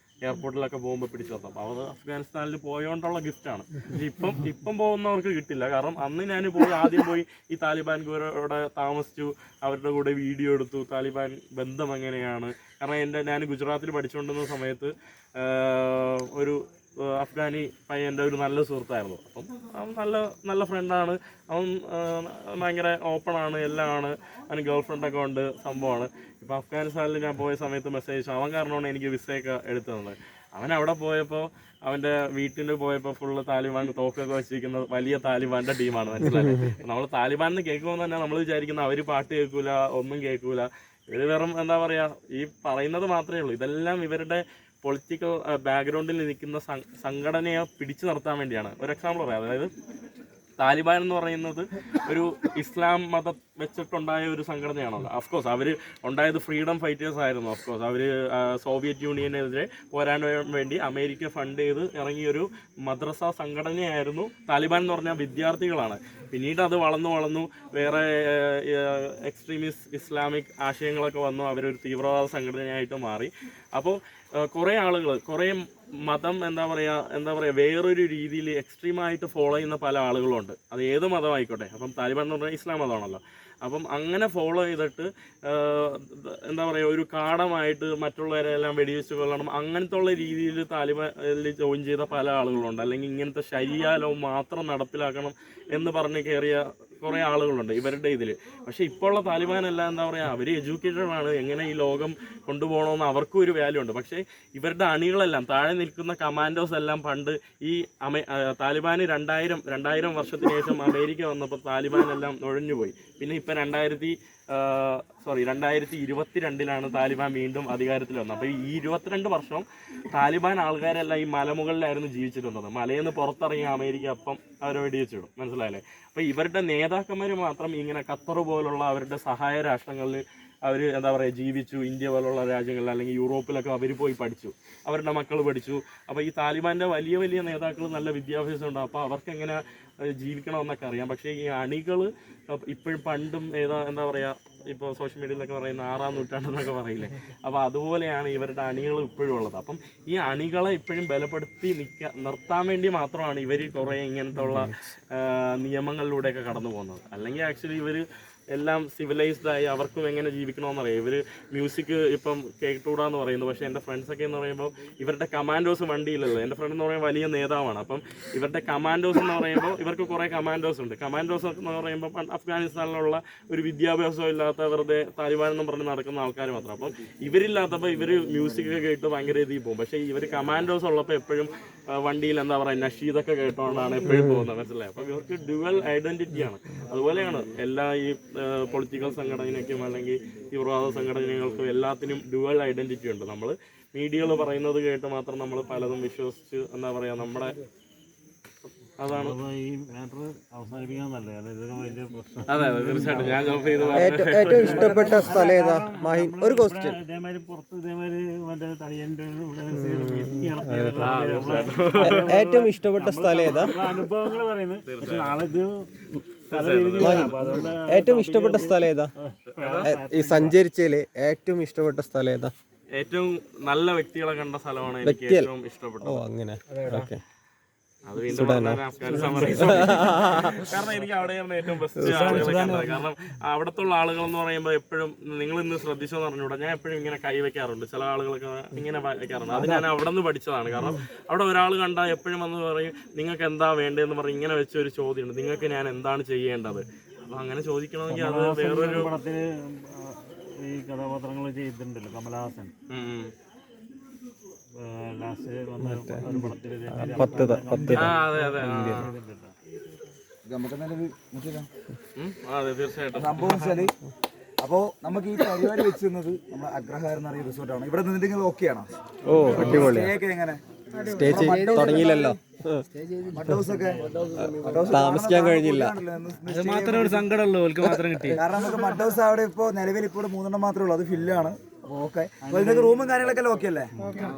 എയർപോർട്ടിലൊക്കെ പോകുമ്പോൾ പിടിച്ചു നിർത്താം. അപ്പോൾ അത് അഫ്ഗാനിസ്ഥാനിൽ പോയോണ്ടുള്ള ഗിഫ്റ്റാണ്. പക്ഷേ ഇപ്പം പോകുന്നവർക്ക് കിട്ടില്ല. കാരണം അന്ന് ഞാൻ ആദ്യം പോയി ഈ താലിബാൻകാരോടെ താമസിച്ചു, അവരുടെ കൂടെ വീഡിയോ എടുത്തു, താലിബാൻ ബന്ധം എങ്ങനെയാണ്. കാരണം ഞാൻ ഗുജറാത്തിൽ പഠിച്ചുകൊണ്ടിരുന്ന സമയത്ത് ഒരു അഫ്ഗാനി പയ്യൻ്റെ ഒരു നല്ല സുഹൃത്തായിരുന്നു. അപ്പം അവൻ നല്ല ഫ്രണ്ടാണ്, അവൻ ഭയങ്കര ഓപ്പണാണ്, എല്ലാമാണ്, അവന് ഗേൾ ഫ്രണ്ടൊക്കെ ഉണ്ട്, സംഭവമാണ്. ഇപ്പോൾ അഫ്ഗാനിസ്ഥാനിൽ ഞാൻ പോയ സമയത്ത് മെസ്സേജ് അവൻ കാരണമാണ് എനിക്ക് വിസയൊക്കെ എടുത്തു തന്നത്. അവൻ അവിടെ പോയപ്പോൾ അവൻ്റെ വീട്ടിൽ പോയപ്പോൾ ഫുള്ള് താലിബാൻ തോക്കൊക്കെ വെച്ചിരിക്കുന്ന വലിയ താലിബാൻ്റെ ടീമാണ്, മനസ്സിലായത്. നമ്മൾ താലിബാൻ എന്ന് കേൾക്കുമ്പോൾ തന്നെ നമ്മൾ വിചാരിക്കുന്ന അവർ പാട്ട് കേൾക്കൂല, ഒന്നും കേൾക്കൂല, ഇവർ വെറും എന്താ പറയുക ഈ പറയുന്നത് മാത്രമേ ഉള്ളൂ. ഇതെല്ലാം ഇവരുടെ പൊളിറ്റിക്കൽ ബാക്ക്ഗ്രൗണ്ടിൽ നിൽക്കുന്ന സംഘടനയെ പിടിച്ചു നിർത്താൻ വേണ്ടിയാണ്. ഒരു എക്സാമ്പിൾ പറയാം. അതായത് താലിബാൻ എന്ന് പറയുന്നത് ഒരു ഇസ്ലാം മതം വെച്ചിട്ടുണ്ടായ ഒരു സംഘടനയാണല്ലോ. അഫ്കോഴ്സ് അവർ ഉണ്ടായത് ഫ്രീഡം ഫൈറ്റേഴ്സ് ആയിരുന്നു. അഫ്കോഴ്സ് അവർ സോവിയറ്റ് യൂണിയനെതിരെ പോരാൻ വേണ്ടി അമേരിക്ക ഫണ്ട് ചെയ്ത് ഇറങ്ങിയൊരു മദ്രസ സംഘടനയായിരുന്നു താലിബാൻ എന്ന് പറഞ്ഞാൽ വിദ്യാർത്ഥികളാണ്. പിന്നീട് അത് വളർന്നു വേറെ എക്സ്ട്രീമിസ്റ്റ് ഇസ്ലാമിക് ആശയങ്ങളൊക്കെ വന്നു, അവരൊരു തീവ്രവാദ സംഘടനയായിട്ട് മാറി. അപ്പോൾ കുറേ ആളുകൾ, കുറേ മതം എന്താ പറയുക വേറൊരു രീതിയിൽ എക്സ്ട്രീമായിട്ട് ഫോളോ ചെയ്യുന്ന പല ആളുകളുണ്ട്. അത് ഏത് മതമായിക്കോട്ടെ. അപ്പം താലിബാൻ എന്ന് പറഞ്ഞാൽ ഇസ്ലാം മതമാണല്ലോ. അപ്പം അങ്ങനെ ഫോളോ ചെയ്തിട്ട് എന്താ പറയുക ഒരു കാടമായിട്ട് മറ്റുള്ളവരെല്ലാം വെടിവെച്ച് കൊല്ലണം, അങ്ങനത്തെ ഉള്ള രീതിയിൽ താലിബാനിൽ ജോയിൻ ചെയ്ത പല ആളുകളുണ്ട്. അല്ലെങ്കിൽ ഇങ്ങനത്തെ ശരിയാ ലോ മാത്രം നടപ്പിലാക്കണം എന്ന് പറഞ്ഞ് കയറിയ കുറേ ആളുകളുണ്ട് ഇവരുടെ ഇതിൽ. പക്ഷേ ഇപ്പോൾ ഉള്ള താലിബാനെല്ലാം എന്താ പറയുക അവർ എഡ്യൂക്കേറ്റഡ് ആണ്, എങ്ങനെ ഈ ലോകം കൊണ്ടുപോകണമെന്ന് അവർക്കും ഒരു വാല്യൂ ഉണ്ട്. പക്ഷേ ഇവരുടെ അണികളെല്ലാം താഴെ നിൽക്കുന്ന കമാൻഡോസ് എല്ലാം പണ്ട് ഈ താലിബാന് 2000 വർഷത്തിന് ശേഷം അമേരിക്ക വന്നപ്പോൾ താലിബാനെല്ലാം നുഴഞ്ഞുപോയി. പിന്നെ ഇപ്പം 2022 താലിബാൻ വീണ്ടും അധികാരത്തിൽ വന്നത്. അപ്പോൾ ഈ 22 വർഷം താലിബാൻ ആൾക്കാരെല്ലാം ഈ മലമുകളിലായിരുന്നു ജീവിച്ചിരുന്നത്. മലയിൽ നിന്ന് പുറത്തിറങ്ങിയ അമേരിക്ക അപ്പം അവരെ വെടിവെച്ചിടും, മനസ്സിലായില്ലേ. അപ്പോൾ ഇവരുടെ നേതാക്കന്മാർ മാത്രം ഇങ്ങനെ ഖത്തർ പോലുള്ള അവരുടെ സഹായ രാഷ്ട്രങ്ങളിൽ അവർ എന്താ പറയുക ജീവിച്ചു. ഇന്ത്യ പോലുള്ള രാജ്യങ്ങളിൽ അല്ലെങ്കിൽ യൂറോപ്പിലൊക്കെ അവർ പോയി പഠിച്ചു, അവരുടെ മക്കൾ പഠിച്ചു. അപ്പോൾ ഈ താലിബാൻ്റെ വലിയ നേതാക്കൾ നല്ല വിദ്യാഭ്യാസം ഉണ്ടാകും. അപ്പോൾ അവർക്ക് എങ്ങനെ ജീവിക്കണമെന്നൊക്കെ അറിയാം. പക്ഷേ ഈ അണികൾ ഇപ്പോഴും പണ്ടും എന്താ പറയുക ഇപ്പോൾ സോഷ്യൽ മീഡിയയിലൊക്കെ പറയുന്ന 6-ാം നൂറ്റാണ്ടെന്നൊക്കെ പറയില്ലേ, അപ്പോൾ അതുപോലെയാണ് ഇവരുടെ അണികൾ ഇപ്പോഴും ഉള്ളത്. അപ്പം ഈ അണികളെ ഇപ്പോഴും ബലപ്പെടുത്തി നിർത്താൻ വേണ്ടി മാത്രമാണ് ഇവർ കുറേ ഇങ്ങനത്തെ ഉള്ള നിയമങ്ങളിലൂടെയൊക്കെ കടന്നു പോകുന്നത്. അല്ലെങ്കിൽ ആക്ച്വലി ഇവർ എല്ലാം സിവിലൈസ്ഡായി അവർക്കും എങ്ങനെ ജീവിക്കണമെന്നറിയാം. ഇവർ മ്യൂസിക് ഇപ്പം കേട്ടൂടാന്ന് പറയുന്നു. പക്ഷേ എൻ്റെ ഫ്രണ്ട്സൊക്കെ എന്ന് പറയുമ്പോൾ ഇവരുടെ കമാൻഡോസ് വണ്ടിയിലല്ലോ. എൻ്റെ ഫ്രണ്ട് എന്ന് പറയുമ്പോൾ വലിയ നേതാവാണ്. അപ്പം ഇവരുടെ കമാൻഡോസ് എന്ന് പറയുമ്പോൾ ഇവർക്ക് കുറേ കമാൻഡോസ് ഉണ്ട്. കമാൻഡോസ് എന്ന് പറയുമ്പോൾ അഫ്ഗാനിസ്ഥാനിലുള്ള ഒരു വിദ്യാഭ്യാസം ഇല്ലാത്ത വെറുതെ താലിബാൻ എന്ന് പറഞ്ഞ് നടക്കുന്ന ആൾക്കാർ മാത്രം. അപ്പം ഇവരില്ലാത്തപ്പോൾ ഇവർ മ്യൂസിക്കൊക്കെ കേട്ട് ഭയങ്കര രീതിയിൽ പോകും. പക്ഷേ ഇവർ കമാൻഡോസ് ഉള്ളപ്പോൾ എപ്പോഴും വണ്ടിയിൽ എന്താ പറയുക നഷീദൊക്കെ കേട്ടോണ്ടാണ് എപ്പോഴും പോകുന്നത്, മനസ്സിലായി. അപ്പം ഇവർക്ക് ഡ്യുവൽ ഐഡൻറ്റിറ്റിയാണ്. അതുപോലെയാണ് എല്ലാ ഈ പൊളിറ്റിക്കൽ സംഘടനയ്ക്കും അല്ലെങ്കിൽ തീവ്രവാദ സംഘടനകൾക്കും എല്ലാത്തിനും ഡ്യുവൽ ഐഡൻറ്റിറ്റി ഉണ്ട്. നമ്മൾ മീഡിയകൾ പറയുന്നത് കേട്ട് മാത്രം നമ്മൾ പലതും വിശ്വസിച്ച് എന്താ പറയുക നമ്മുടെ അതാണ് ഈ മാറ്റർ അവസാനിപ്പിക്കാന്നല്ലേ. അതെ തീർച്ചയായിട്ടും. ഞാൻ ഏറ്റവും ഇഷ്ടപ്പെട്ട സ്ഥലം ഏതാ മാഹിൻ? ഒരു ക്വസ്റ്റ്യൻ. ഇതേമാതിരി പുറത്ത് ഇതേമാതിരി മറ്റേ തടിയൻ്റെ ഏറ്റവും ഇഷ്ടപ്പെട്ട സ്ഥലം ഏതാ? അനുഭവങ്ങൾ പറയുന്നത്. പക്ഷെ നാളെ ഇത് ഏറ്റവും ഇഷ്ടപ്പെട്ട സ്ഥലം ഏതാ? ഈ സഞ്ചരിച്ചതില് ഏറ്റവും ഇഷ്ടപ്പെട്ട സ്ഥലം ഏതാ? ഏറ്റവും നല്ല വ്യക്തികളെ കണ്ട സ്ഥലമാണ് എനിക്ക് ഏറ്റവും ഇഷ്ടപ്പെട്ടത്. ഓ അങ്ങനെ, ഓക്കെ. അത് വീണ്ടും കാരണം എനിക്ക് അവിടെയാണ് ഏറ്റവും ബെസ്റ്റ് ആളുകളെ കണ്ടത്. കാരണം അവിടത്തുള്ള ആളുകൾ എന്ന് പറയുമ്പോൾ എപ്പോഴും നിങ്ങൾ ഇന്ന് ശ്രദ്ധിച്ചോന്ന് പറഞ്ഞുകൂടാ, ഞാൻ എപ്പോഴും ഇങ്ങനെ കൈ വെക്കാറുണ്ട്. ചില ആളുകളൊക്കെ ഇങ്ങനെ വെക്കാറുണ്ട്. അത് ഞാൻ അവിടെ നിന്ന് പഠിച്ചതാണ്. കാരണം അവിടെ ഒരാൾ കണ്ടാൽ എപ്പോഴും വന്ന് പറയും നിങ്ങൾക്ക് എന്താ വേണ്ടതെന്ന് പറഞ്ഞ് ഇങ്ങനെ വെച്ച ഒരു ചോദ്യമുണ്ട്, നിങ്ങൾക്ക് ഞാൻ എന്താണ് ചെയ്യേണ്ടത്. അപ്പൊ അങ്ങനെ ചോദിക്കണമെങ്കിൽ അത് വേറൊരു ഈ കഥാപാത്രങ്ങൾ ചെയ്തിട്ടുണ്ടല്ലോ കമലഹാസൻ സംഭവം വെച്ചാല് അപ്പോ നമുക്ക് ഈ പരിപാടി വെച്ച് തന്നത് നമ്മുടെ അഗ്രഹാരം എന്ന് പറയുന്ന റിസോർട്ടാണ്. ഇവിടെ നിന്നിട്ട് ഓക്കെ ആണോ? ഓ അടിപൊളി. എങ്ങനെ സ്റ്റേ തുടങ്ങിയില്ലല്ലോ, താമസിക്കാൻ കഴിഞ്ഞില്ല. മാത്രമേ ഒരു സങ്കടമുള്ളൂ മാത്രം കിട്ടി. കാരണം നമുക്ക് മഡ് ഹൗസ് അവിടെ ഇപ്പോ നിലവിൽ ഇപ്പോൾ 3 മാത്രമേ ഉള്ളൂ, അത് ഫില്ലാണ്. അപ്പോൾ ഓക്കെ, അപ്പോൾ നിങ്ങൾക്ക് റൂമും കാര്യങ്ങളൊക്കെ ഓക്കെ അല്ലേ,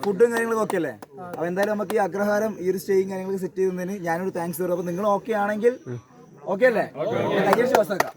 ഫുഡും കാര്യങ്ങളൊക്കെ ഓക്കെ അല്ലേ? അപ്പോൾ എന്തായാലും നമുക്ക് ഈ അഗ്രഹാരം ഈ ഒരു സ്റ്റേയും കാര്യങ്ങളൊക്കെ സെറ്റ് ചെയ്യുന്നതിന് ഞാനൊരു താങ്ക്സ് തരും. അപ്പോൾ നിങ്ങൾ ഓക്കെ ആണെങ്കിൽ ഓക്കെ അല്ലേ? കയ്യടിച്ച് പാസ്സാക്കാം.